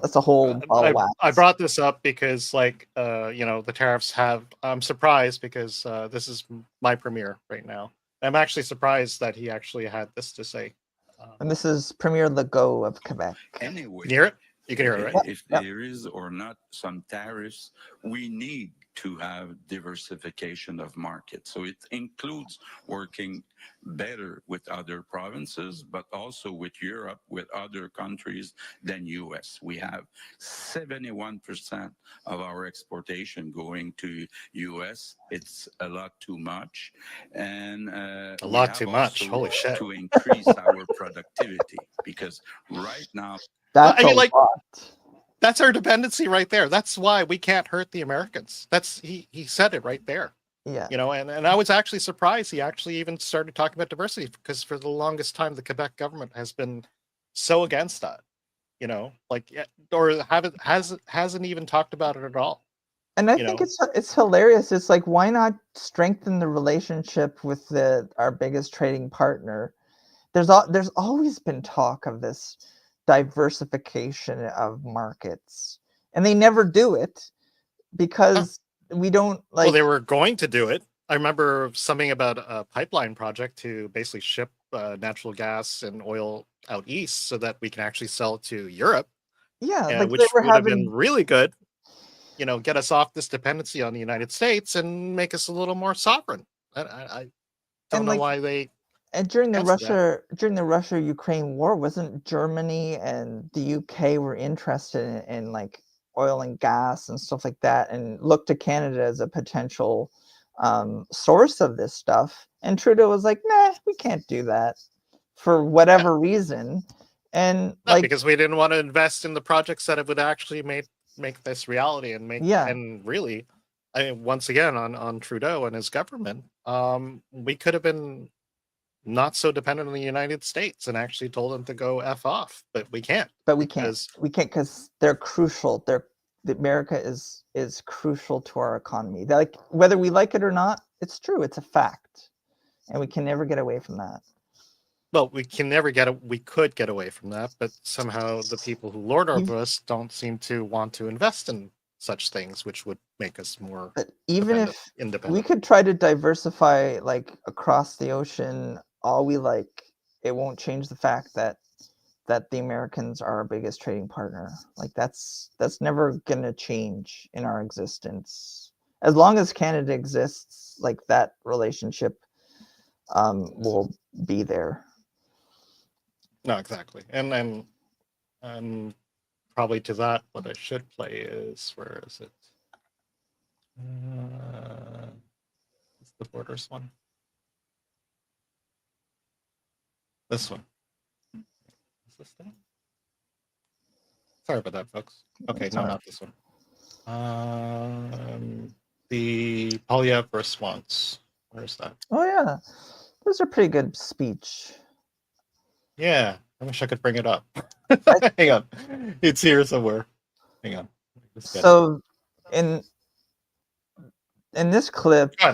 that's a whole ball of wax. I brought this up because, like, the tariffs have. I'm surprised because this is my premiere right now. I'm actually surprised that he actually had this to say. And this is Premier Legault of Quebec. Anyway, Can you hear it? You can hear it, right? if there is or not some tariffs, we need to have diversification of markets. So it includes working better with other provinces, but also with Europe, with other countries than US. We have 71% of our exportation going to US. It's a lot too much. And A lot too much. Holy shit. to increase our productivity, because right now, That's I mean, a like, lot. that's our dependency right there. That's why we can't hurt the Americans. That's he said it right there. Yeah. And I was actually surprised he actually even started talking about diversity, because for the longest time the Quebec government has been so against that. Or hasn't even talked about it at all. And I think it's hilarious. It's like, why not strengthen the relationship with our biggest trading partner? There's always been talk of this diversification of markets, and they never do it because we don't like. Well, they were going to do it. I remember something about a pipeline project to basically ship natural gas and oil out east so that we can actually sell it to Europe. Yeah, like which they were would have having been really good. Get us off this dependency on the United States and make us a little more sovereign. I don't know why they. And during the cancel that. Russia-Ukraine war, wasn't Germany and the UK were interested in like oil and gas and stuff like that, and looked to Canada as a potential source of this stuff? And Trudeau was like, nah, we can't do that for whatever reason. And Not because we didn't want to invest in the projects that it would actually make this reality and and really, I mean, once again on Trudeau and his government, we could have been not so dependent on the United States and actually told them to go F off, but we can't. We can't because they're crucial. America is crucial to our economy. Like, whether we like it or not, it's true. It's a fact, and we can never get away from that. Well, we could get away from that, but somehow the people who lord over us don't seem to want to invest in such things, which would make us more. But even if independent, we could try to diversify like across the ocean, all we like, it won't change the fact that the Americans are our biggest trading partner. Like that's never gonna change in our existence. As long as Canada exists, like that relationship will be there. No, exactly. And probably to that, what I should play is, where is it? It's the Borders one. This one. Is this thing? Sorry about that, folks. Okay, no, not this one. The Polyev response. Where's that? Oh yeah, those are pretty good speech. Yeah, I wish I could bring it up. Hang on, it's here somewhere. Hang on. So in this clip, Pierre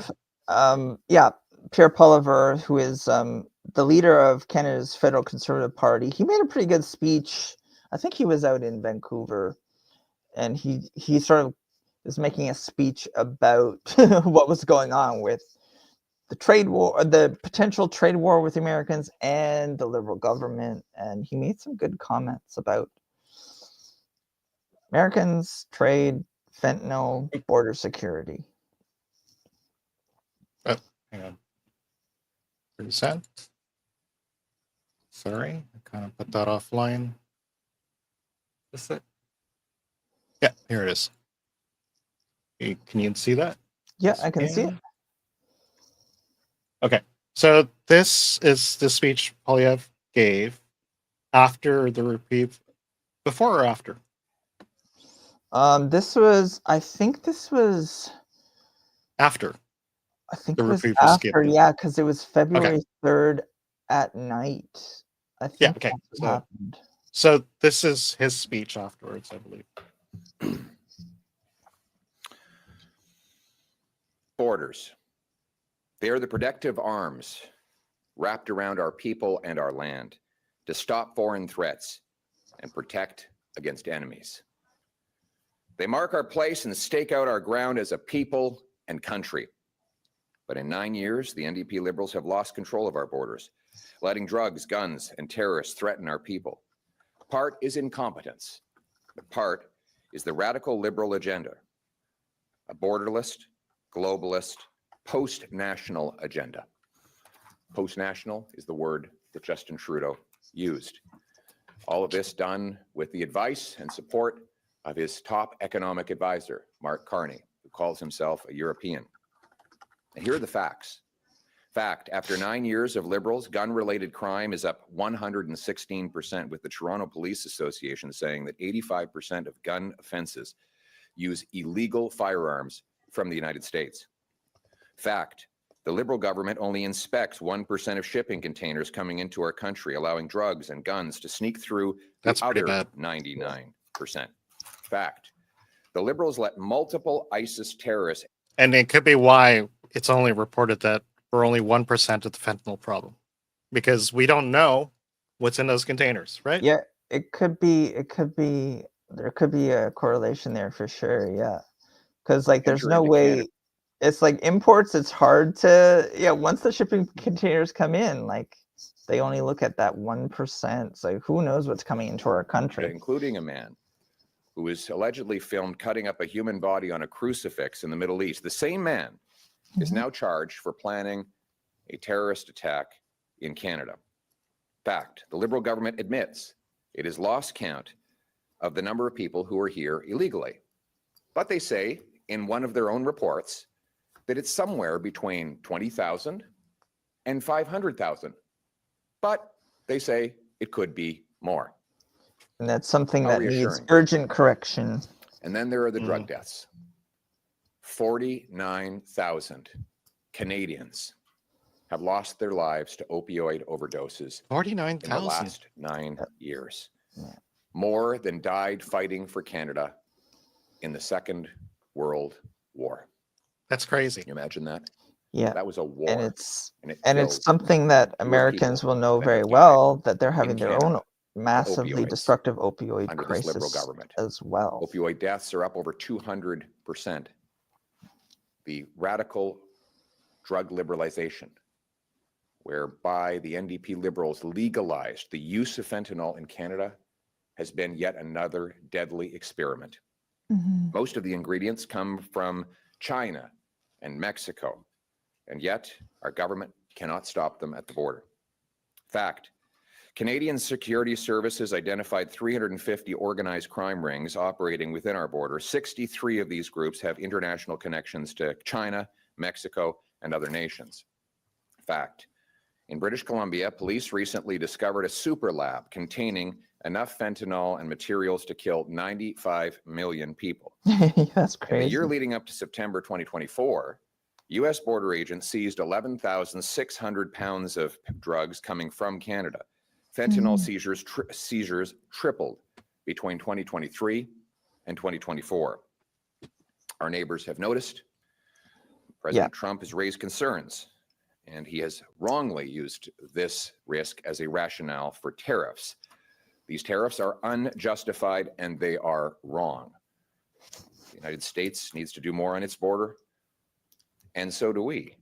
Poilievre, who is the leader of Canada's Federal Conservative Party, he made a pretty good speech. I think he was out in Vancouver, and he sort of was making a speech about what was going on with the trade war, the potential trade war with the Americans and the Liberal government. And he made some good comments about Americans, trade, fentanyl, border security. Oh, hang on. Reset. Sorry, I kind of put that offline. Is it? Yeah, here it is. Can you see that? Yeah, I can see it. Okay, so this is the speech Polyev gave after the reprieve, before or after? This was, I think this was, After. I think The it was reprieve was after, given. yeah, because it was February 3rd at night. I think Yeah, okay. that's what happened. So this is his speech afterwards, I believe. Borders. They are the protective arms wrapped around our people and our land to stop foreign threats and protect against enemies. They mark our place and stake out our ground as a people and country. But in 9 years, the NDP Liberals have lost control of our borders, letting drugs, guns, and terrorists threaten our people. Part is incompetence, but part is the radical Liberal agenda, a borderless, globalist, post-national agenda. Post-national is the word that Justin Trudeau used. All of this done with the advice and support of his top economic advisor, Mark Carney, who calls himself a European. And here are the facts. Fact, after 9 years of Liberals, gun-related crime is up 116%, with the Toronto Police Association saying that 85% of gun offenses use illegal firearms from the United States. Fact, the Liberal government only inspects 1% of shipping containers coming into our country, allowing drugs and guns to sneak through the other 99%. Fact, the Liberals let multiple ISIS terrorists. And it could be why it's only reported that we're only 1% of the fentanyl problem, because we don't know what's in those containers, right? Yeah, there could be a correlation there for sure. Yeah. Because like there's no way, it's like imports, it's hard to, once the shipping containers come in, like they only look at that 1%. So who knows what's coming into our country. Including a man who was allegedly filmed cutting up a human body on a crucifix in the Middle East. The same man is now charged for planning a terrorist attack in Canada. Fact, the Liberal government admits it has lost count of the number of people who are here illegally. But they say in one of their own reports that it's somewhere between 20,000 and 500,000. But they say it could be more. And that's something that needs reassuring. urgent correction. And then there are the drug deaths. 49,000 Canadians have lost their lives to opioid overdoses 49,000 in the last 9 years. More than died fighting for Canada in the Second World War. That's crazy. Can you imagine that? Yeah. That was a war. And it's killed something that fewer Americans people will know than very have died well, that they're having in their Canada own massively opioids destructive opioid under this Liberal crisis government. as well. Opioid deaths are up over 200%. The radical drug liberalization, whereby the NDP Liberals legalized the use of fentanyl in Canada, has been yet another deadly experiment. Most of the ingredients come from China and Mexico, and yet our government cannot stop them at the border. Fact, Canadian Security Services identified 350 organized crime rings operating within our border. 63 of these groups have international connections to China, Mexico, and other nations. Fact, in British Columbia, police recently discovered a super lab containing enough fentanyl and materials to kill 95 million people. That's In the year crazy. leading up to September 2024, U.S. border agents seized 11,600 pounds of drugs coming from Canada. Fentanyl seizures tripled between 2023 and 2024. Our neighbors have noticed. President Trump has raised concerns, and he has wrongly used this risk as a rationale for tariffs. These tariffs are unjustified and they are wrong. The United States needs to do more on its border, and so do we.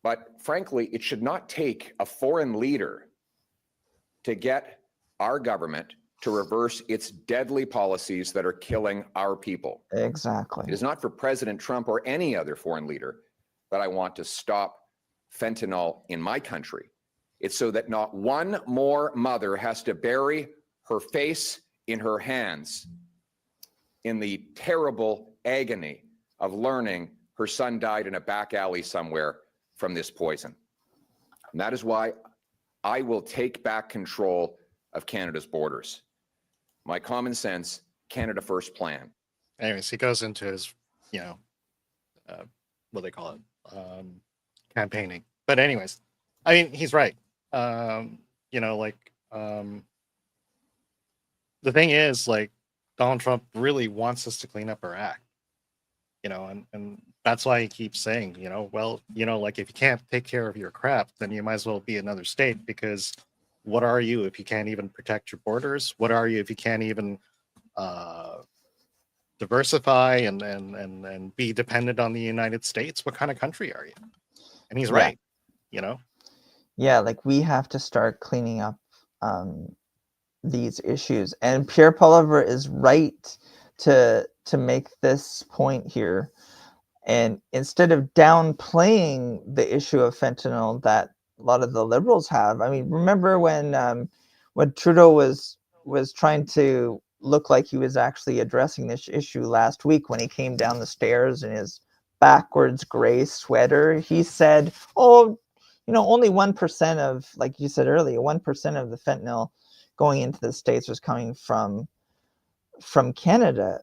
But frankly, it should not take a foreign leader to get our government to reverse its deadly policies that are killing our people. Exactly. It is not for President Trump or any other foreign leader that I want to stop fentanyl in my country. It's so that not one more mother has to bury her face in her hands in the terrible agony of learning her son died in a back alley somewhere from this poison. And that is why I will take back control of Canada's borders. My common sense, Canada First plan. Anyways, he goes into his, what they call it, campaigning. But anyways, I mean, he's right. The thing is, like, Donald Trump really wants us to clean up our act, and that's why he keeps saying, like, if you can't take care of your crap, then you might as well be another state, because what are you if you can't even protect your borders? What are you if you can't even diversify and be dependent on the United States? What kind of country are you? And he's right, Yeah, like we have to start cleaning up these issues. And Pierre Poilievre is right to make this point here. And instead of downplaying the issue of fentanyl that a lot of the Liberals have, I mean, remember when Trudeau was trying to look like he was actually addressing this issue last week when he came down the stairs in his backwards gray sweater, he said, oh, only 1% of, like you said earlier, 1% of the fentanyl going into the States was coming from Canada.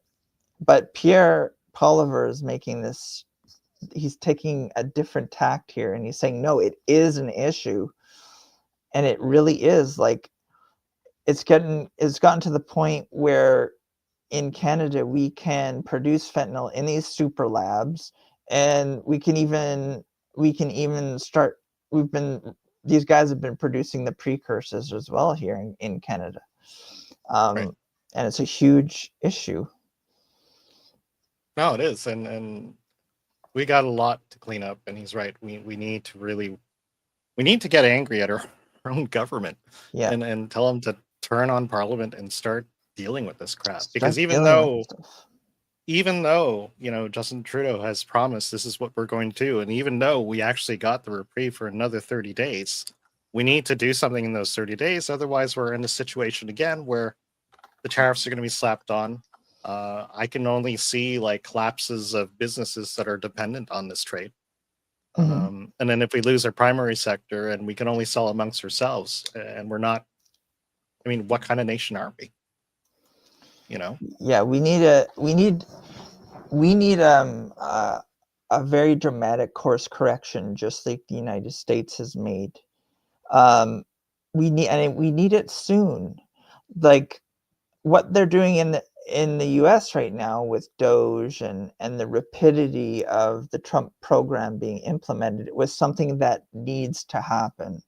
But Pierre Poilievre is making this, he's taking a different tact here, and he's saying, no, it is an issue. And it really is. Like, it's gotten to the point where in Canada we can produce fentanyl in these super labs, and we can even start, these guys have been producing the precursors as well here in Canada. Right. And it's a huge issue. No, it is, and we got a lot to clean up. And he's right. We need to get angry at our own government, Yeah. and tell them to turn on Parliament and start dealing with this crap. Because Start even dealing with though Justin Trudeau has promised this is what we're going to do, and even though we actually got the reprieve for another 30 days, we need to do something in those 30 days. Otherwise, we're in a situation again where the tariffs are going to be slapped on. I can only see like collapses of businesses that are dependent on this trade. Mhm. And then if we lose our primary sector and we can only sell amongst ourselves, and we're not, I mean, what kind of nation are we? Yeah, we need a very dramatic course correction, just like the United States has made. We need it soon. Like what they're doing in the US right now with DOGE and the rapidity of the Trump program being implemented, it was something that needs to happen,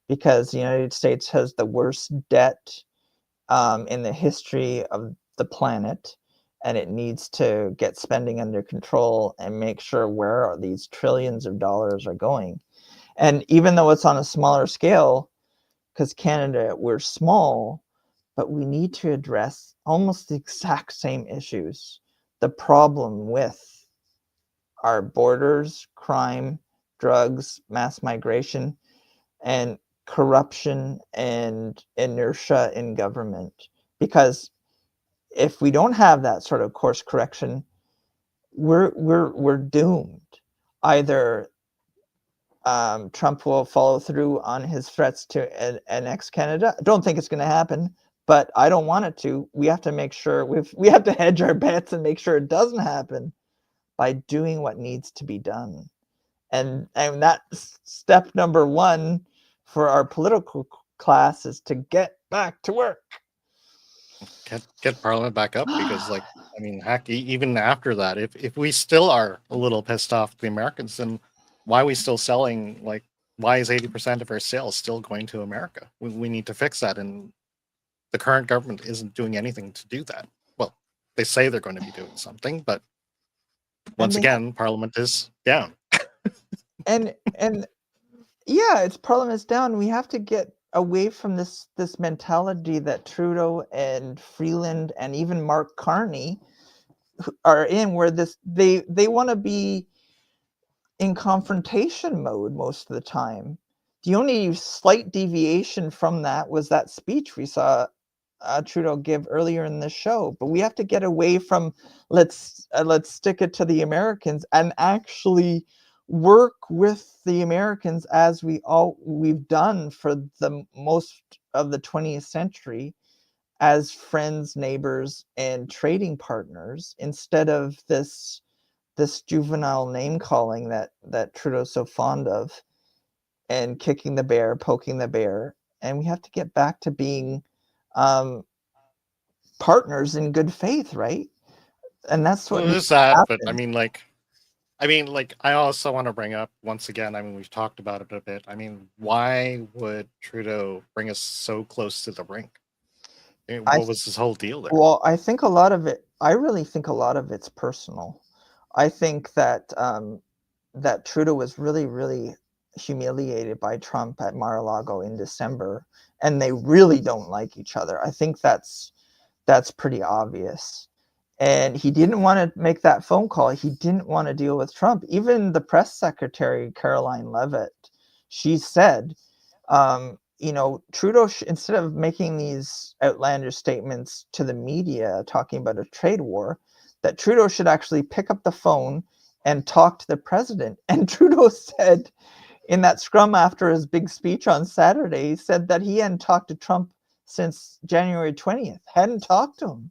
because the United States has the worst debt in the history of the planet, and it needs to get spending under control and make sure where these trillions of dollars are going. And even though it's on a smaller scale, because Canada, we're small, but we need to address almost the exact same issues. The problem with our borders, crime, drugs, mass migration, and corruption and inertia in government. Because if we don't have that sort of course correction, we're doomed. Either Trump will follow through on his threats to annex Canada. I don't think it's going to happen, but I don't want it to. We have to make sure we have to hedge our bets and make sure it doesn't happen by doing what needs to be done. And that's step number one for our political class, is to get back to work. Get Parliament back up, because, like, I mean, heck, even after that, if we still are a little pissed off at the Americans, then why are we still selling? Like, why is 80% of our sales still going to America? We need to fix that, and the current government isn't doing anything to do that. Well, they say they're going to be doing something, but once again, Parliament is down. And Yeah, its problem is down. We have to get away from this mentality that Trudeau and Freeland and even Mark Carney are in, where they want to be in confrontation mode most of the time. The only slight deviation from that was that speech we saw Trudeau give earlier in the show. But we have to get away from let's stick it to the Americans and actually work with the Americans as we've done for the most of the 20th century as friends, neighbors, and trading partners, instead of this juvenile name calling that Trudeau's so fond of, and kicking the bear, poking the bear. And we have to get back to being partners in good faith, right? And that's what Well, needs there's to that, but happen. I also want to bring up once again. I mean, we've talked about it a bit. I mean, why would Trudeau bring us so close to the brink? I mean, I what was his whole deal there? Well, I really think a lot of it's personal. I think that that Trudeau was really, really humiliated by Trump at Mar-a-Lago in December, and they really don't like each other. I think that's pretty obvious. And he didn't want to make that phone call. He didn't want to deal with Trump. Even the press secretary, Caroline Levitt, she said, Trudeau, instead of making these outlandish statements to the media talking about a trade war, that Trudeau should actually pick up the phone and talk to the president. And Trudeau said in that scrum after his big speech on Saturday, he said that he hadn't talked to Trump since January 20th, hadn't talked to him.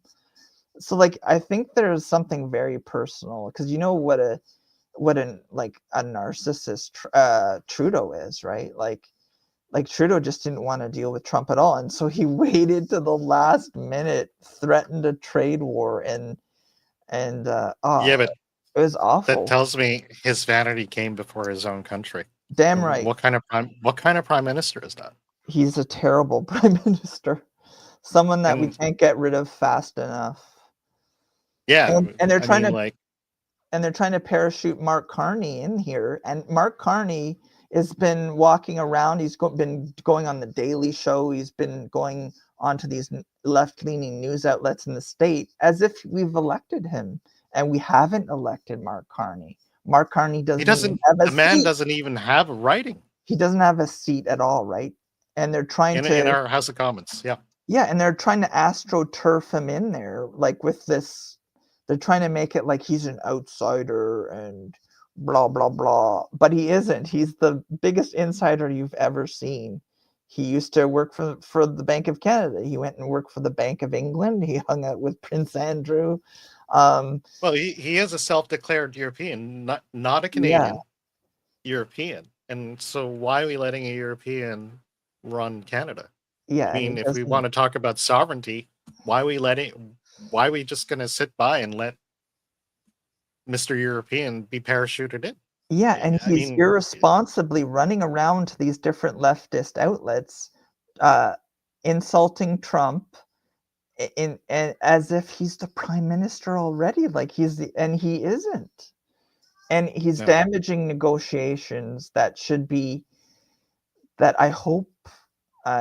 So I think there's something very personal, because what a narcissist Trudeau is, right? Like Trudeau just didn't want to deal with Trump at all, and so he waited to the last minute, threatened a trade war, and Yeah, but it was that awful. tells me his vanity came before his own country. Damn right. What kind of prime minister is that? He's a terrible prime minister. Someone that we And can't get rid of fast enough. yeah, And they're I trying mean, to parachute Mark Carney in here. And Mark Carney has been walking around. He's been going on the Daily Show. He's been going onto these left-leaning news outlets in the state as if we've elected him, and we haven't elected Mark Carney. Mark Carney doesn't even have a the man seat. doesn't even have a writing He doesn't have a seat at all, right? And they're trying in to our House of Commons. Yeah. Yeah, and they're trying to astroturf him in there, like with this. They're trying to make it like he's an outsider and blah blah blah, but he isn't. He's the biggest insider you've ever seen. He used to work for the Bank of Canada. He went and worked for the Bank of England. He hung out with Prince Andrew. Well, he is a self-declared European, not a Canadian, European. And so why are we letting a European run Canada? Yeah, I mean, if we want to talk about sovereignty, why are we just going to sit by and let Mr. European be parachuted in? Yeah, and I he's mean, irresponsibly running around to these different leftist outlets, insulting Trump, and as if he's the prime minister already, like and he isn't, and he's No. damaging negotiations that I hope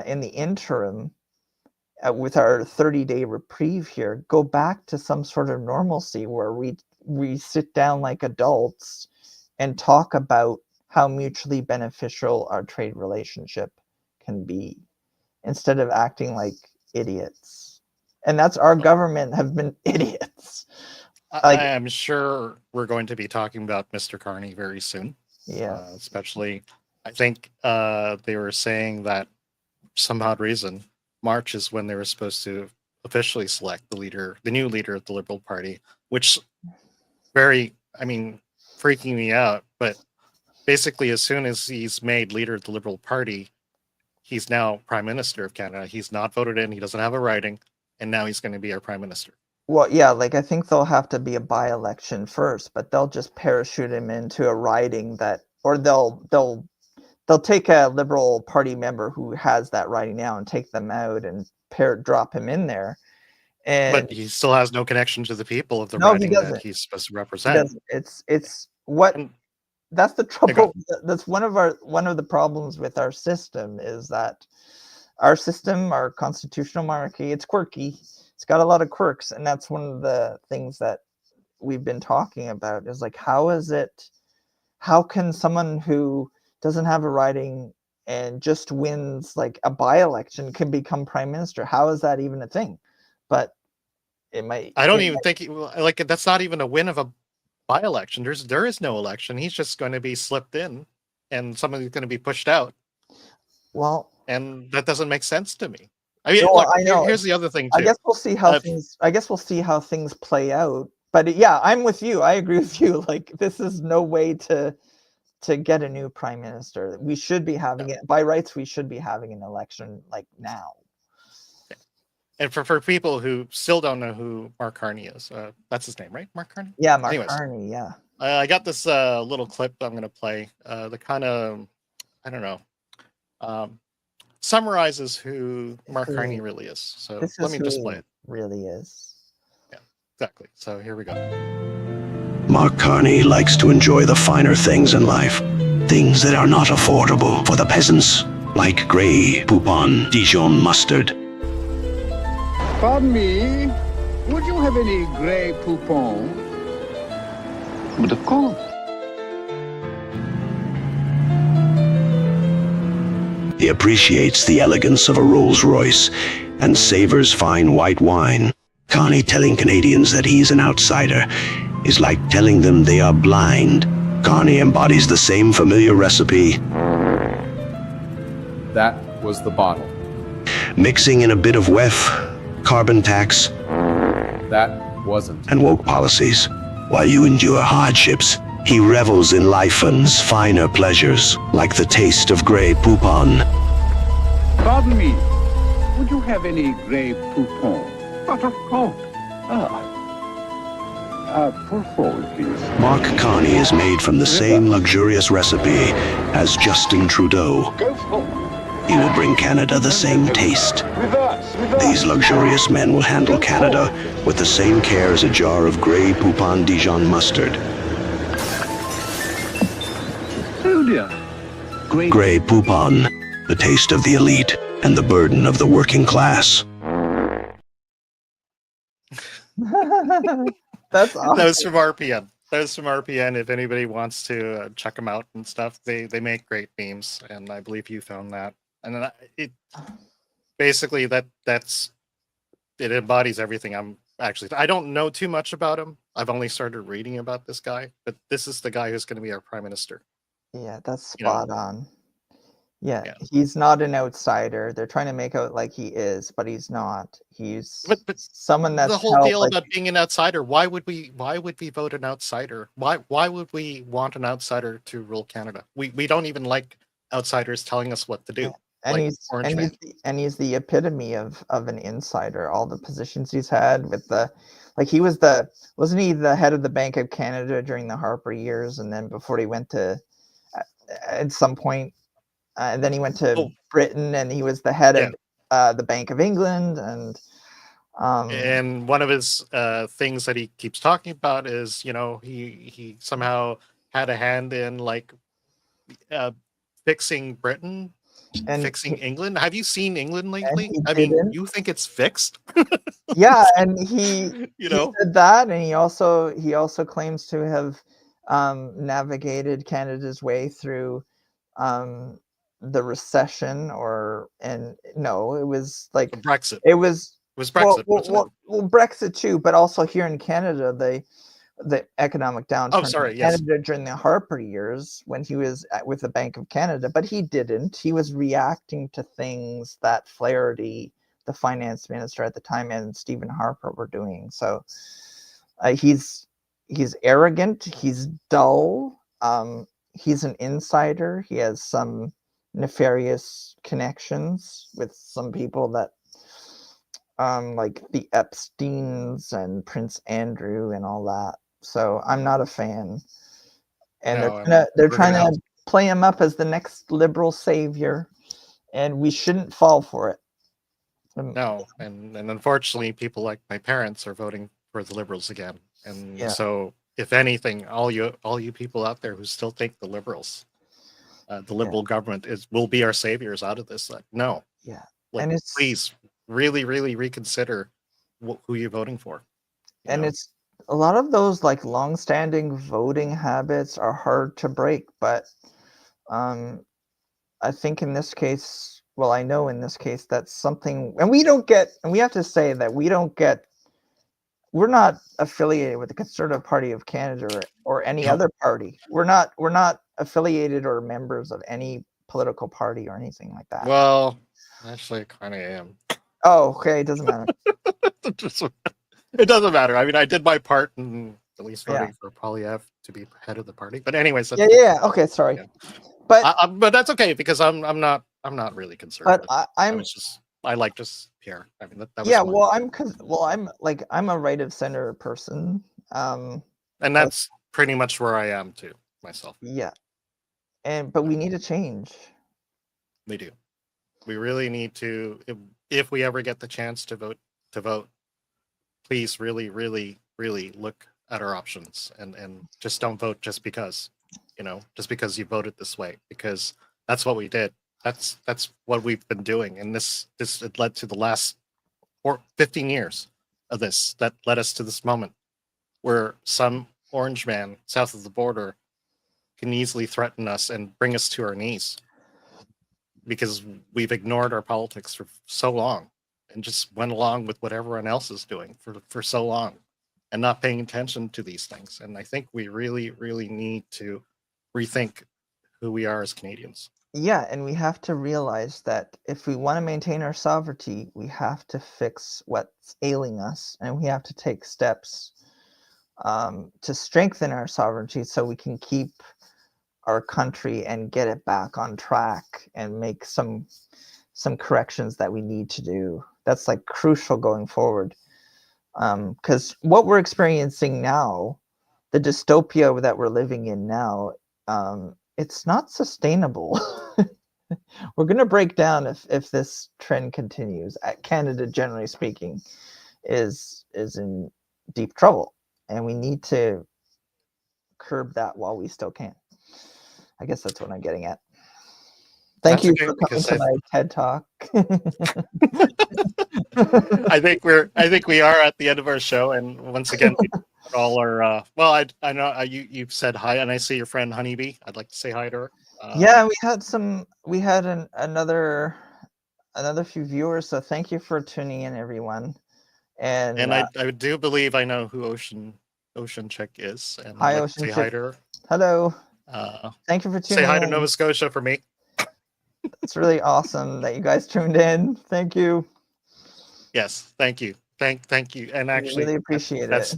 in the interim, with our 30-day reprieve here, go back to some sort of normalcy where we sit down like adults and talk about how mutually beneficial our trade relationship can be, instead of acting like idiots. And that's our government have been idiots. I am sure we're going to be talking about Mr. Carney very soon. Yeah. Especially, I think they were saying that for some odd reason, March is when they were supposed to officially select the new leader of the Liberal Party, which freaking me out. But basically, as soon as he's made leader of the Liberal Party, he's now Prime Minister of Canada. He's not voted in. He doesn't have a writing. And now he's going to be our Prime Minister. Well, yeah, I think there'll have to be a by-election first, but they'll just parachute him into a riding or they'll take a Liberal Party member who has that riding now and take them out and drop him in there. But he still has no connection to the people of the No, he riding doesn't. that he's supposed to represent. It's what that's the trouble. That's one of the problems with our system is that our system, our constitutional monarchy, it's quirky. It's got a lot of quirks, and that's one of the things that we've been talking about is like, how can someone who doesn't have a riding and just wins like a by-election can become prime minister? How is that even a thing? But it might. I don't even think like that's not even a win of a by-election. There is no election. He's just going to be slipped in, and somebody's going to be pushed out. Well, and that doesn't make sense to me. I mean, no, look, I know. here's the other thing too. I guess we'll see how things play out. But yeah, I'm with you. I agree with you. Like, this is no way to get a new prime minister. We should be having it by rights. We should be having an election like now. And for people who still don't know who Mark Carney is, that's his name, right? Mark Carney? Yeah, Mark Carney, yeah. I got this little clip I'm going to play. The kind of, I don't know, summarizes who Mark Carney really is. So let me just play it. Really is. Yeah, exactly. So here we go. Mark Carney likes to enjoy the finer things in life. Things that are not affordable for the peasants, like Grey Poupon Dijon mustard. Pardon me, would you have any Grey Poupon? But of course. He appreciates the elegance of a Rolls Royce and savors fine white wine. Carney telling Canadians that he's an outsider is like telling them they are blind. Carney embodies the same familiar recipe. That was the bottle. Mixing in a bit of WEF, carbon tax, that wasn't, and woke policies. While you endure hardships, he revels in life's finer pleasures, like the taste of Grey Poupon. Pardon me, would you have any Grey Poupon? But of course. Pour forward, please. Mark Carney is made from the same luxurious recipe as Justin Trudeau. Go forward. He will bring Canada the same taste. These luxurious men will handle Canada with the same care as a jar of Grey Poupon Dijon mustard. Oh dear. Grey Poupon, the taste of the elite and the burden of the working class. That's awesome. That was from RPN. That was from RPN. If anybody wants to check them out and stuff, they make great memes, and I believe you found that. And then it basically it embodies everything. I don't know too much about him. I've only started reading about this guy, but this is the guy who's going to be our prime minister. Yeah, that's spot on. Yeah, he's not an outsider. They're trying to make out like he is, but he's not. He's but someone that's the whole deal about being an outsider. Why would we vote an outsider? Why would we want an outsider to rule Canada? We don't even like outsiders telling us what to do. And he's the epitome of an insider. All the positions he's had with wasn't he the head of the Bank of Canada during the Harper years, and then before he went to at some point. And then he went to Britain, and he was the head of the Bank of England. And one of his things that he keeps talking about is, he somehow had a hand in fixing Britain and fixing England. Have you seen England lately? I mean, you think it's fixed? Yeah, and he said that, and he also claims to have navigated Canada's way through the recession, it was like Brexit. It was Brexit. Well, Brexit too, but also here in Canada, the economic downturn in Canada during the Harper years when he was with the Bank of Canada, but he didn't. He was reacting to things that Flaherty, the finance minister at the time, and Stephen Harper were doing. So he's arrogant. He's dull. He's an insider. He has some nefarious connections with some people that like the Epsteins and Prince Andrew and all that. So I'm not a fan. And they're trying to play him up as the next liberal savior, and we shouldn't fall for it. No, and unfortunately people like my parents are voting for the Liberals again. And so if anything, all you people out there who still think the liberals, the liberal government will be our saviors out of this, like, no. Yeah. Like, And it's please really, really reconsider who you're voting for. and it's a lot of those like long-standing voting habits are hard to break, but I think in this case, well, I know in this case that's something, and we have to say that we're not affiliated with the Conservative Party of Canada or any other party. We're not affiliated or members of any political party or anything like that. Well, actually, I kind of am. Oh, okay, it doesn't matter. It doesn't matter. I mean, I did my part in at least voting Yeah. for Polyev to be head of the party. But anyways, that's Yeah. Okay, sorry. Yeah. But but that's okay because I'm not really conservative. but I like just Pierre. I mean, that was yeah. my- Well, I'm a right of center person. and that's pretty much where I am too myself. Yeah. But we need to change. We do. We really need to. If we ever get the chance to vote, please really, really, really look at our options and just don't vote just because, just because you voted this way, because that's what we did. That's what we've been doing, and this it led to the last 15 years of this that led us to this moment where some orange man south of the border can easily threaten us and bring us to our knees because we've ignored our politics for so long and just went along with what everyone else is doing for so long and not paying attention to these things. And I think we really, really need to rethink who we are as Canadians. Yeah, and we have to realize that if we want to maintain our sovereignty, we have to fix what's ailing us, and we have to take steps to strengthen our sovereignty so we can keep our country and get it back on track and make some corrections that we need to do. That's like crucial going forward. Because what we're experiencing now, the dystopia that we're living in now, it's not sustainable. We're going to break down if this trend continues. Canada, generally speaking, is in deep trouble, and we need to curb that while we still can. I guess that's what I'm getting at. Thank you for coming to my TED Talk. I think we are at the end of our show, and once again, all our well, I know you've said hi, and I see your friend Honeybee. I'd like to say hi to her. Yeah, we had another few viewers, so thank you for tuning in, everyone. And I do believe I know who Ocean Chick is, and hi, I'd like Ocean to say Chick. hi to her. Hello. Thank you for tuning in. Say hi to Nova Scotia for me. It's really awesome that you guys tuned in. Thank you. Yes, thank you. Thank you. And actually, really appreciate it.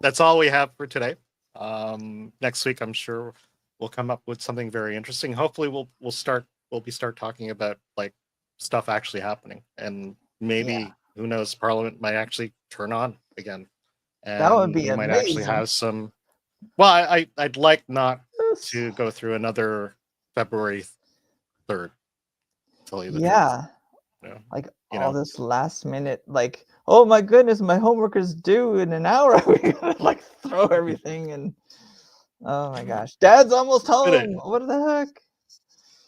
That's all we have for today. Next week, I'm sure we'll come up with something very interesting. Hopefully, we'll be talking about like stuff actually happening, and maybe who knows, Parliament might actually turn on again. And that would be we amazing. might actually have some. Well, I'd like not to go through another February 3rd. Tell you the truth. Like all this last minute, like, oh my goodness, my homework is due in an hour. We gotta like throw everything and oh my gosh, Dad's almost home. What the heck?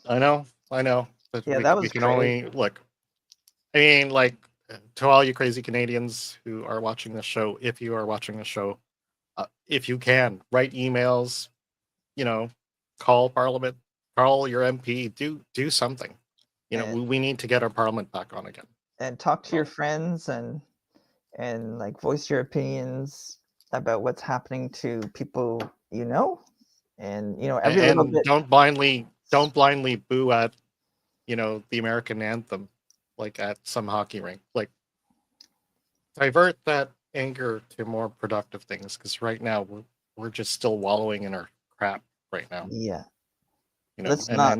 I know. But that was we can crazy. only look. I mean, like, to all you crazy Canadians who are watching this show, if you are watching the show, if you can, write emails, call Parliament, call your MP, do something. We need to get our Parliament back on again. And talk to your friends and like voice your opinions about what's happening to people and every little bit. Don't blindly boo at the American anthem like at some hockey rink. Like, divert that anger to more productive things, because right now we're just still wallowing in our crap right now. Yeah. Let's not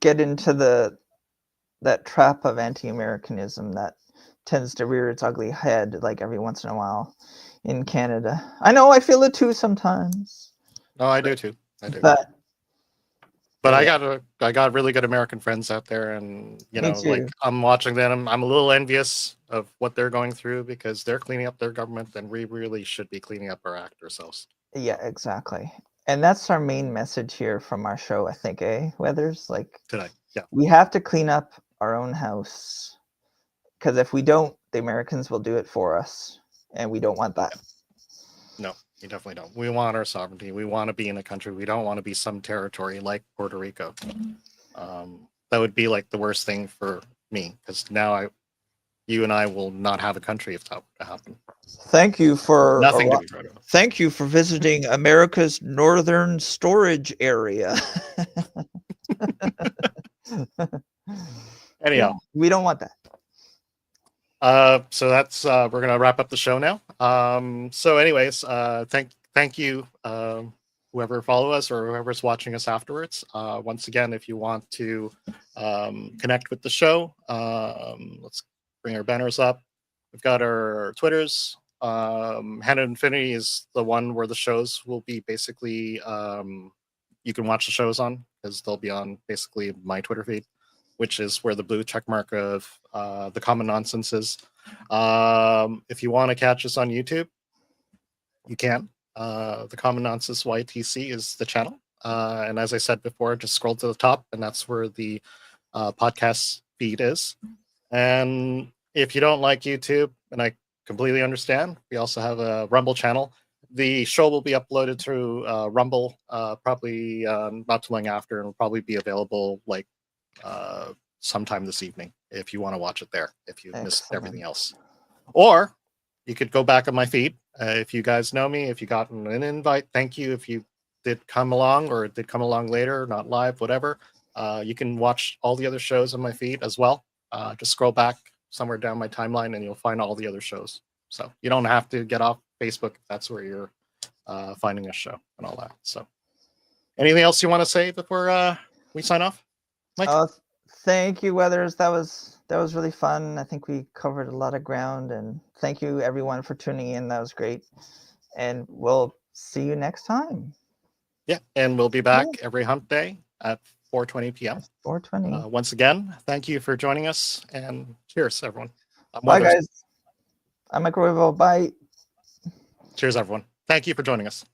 get into that trap of anti-Americanism that tends to rear its ugly head like every once in a while in Canada. I know I feel it too sometimes. No, I do too. I do. But But Yeah. I got really good American friends out there, and Me like too. I'm watching them. I'm a little envious of what they're going through because they're cleaning up their government, and we really should be cleaning up our act ourselves Yeah, exactly. And that's our main message here from our show, I think, Weathers? Like, today. Yeah, we have to clean up our own house. Because if we don't, the Americans will do it for us. And we don't want that. no, we definitely don't. We want our sovereignty. We want to be in a country. We don't want to be some territory like Puerto Rico. That would be like the worst thing for me because now you and I will not have a country if that were to happen. Thank you for Nothing to be proud of. Thank you for visiting America's Northern Storage Area. Anyhow, we don't want that. So that's we're gonna wrap up the show now. So anyways, thank you whoever follow us or whoever's watching us afterwards. Once again, if you want to connect with the show, let's bring our banners up. We've got our Twitters. Hand of Infinity is the one where the shows will be basically you can watch the shows on because they'll be on basically my Twitter feed, which is where the blue check mark of the common nonsense is. If you want to catch us on YouTube, you can. The common nonsense YTC is the channel. And as I said before, just scroll to the top and that's where the podcast feed is. And if you don't like YouTube, and I completely understand, we also have a Rumble channel. The show will be uploaded to Rumble probably not too long after, and will probably be available like sometime this evening if you want to watch it there, if you missed everything else. Or you could go back on my feed. If you guys know me, if you got an invite, thank you. If you did come along or did come along later, not live, whatever, you can watch all the other shows on my feed as well. Just scroll back somewhere down my timeline and you'll find all the other shows. So you don't have to get off Facebook if that's where you're finding a show and all that. So anything else you want to say before we sign off, Mike? Thank you, Weathers. That was really fun. I think we covered a lot of ground, and thank you everyone for tuning in. That was great, and we'll see you next time. Yeah, and we'll be back every hump day at 4:20 p.m. 4:20. Once again, thank you for joining us, and cheers, everyone. Bye, guys. I'm Mikerowaveable. Bye. Cheers, everyone. Thank you for joining us.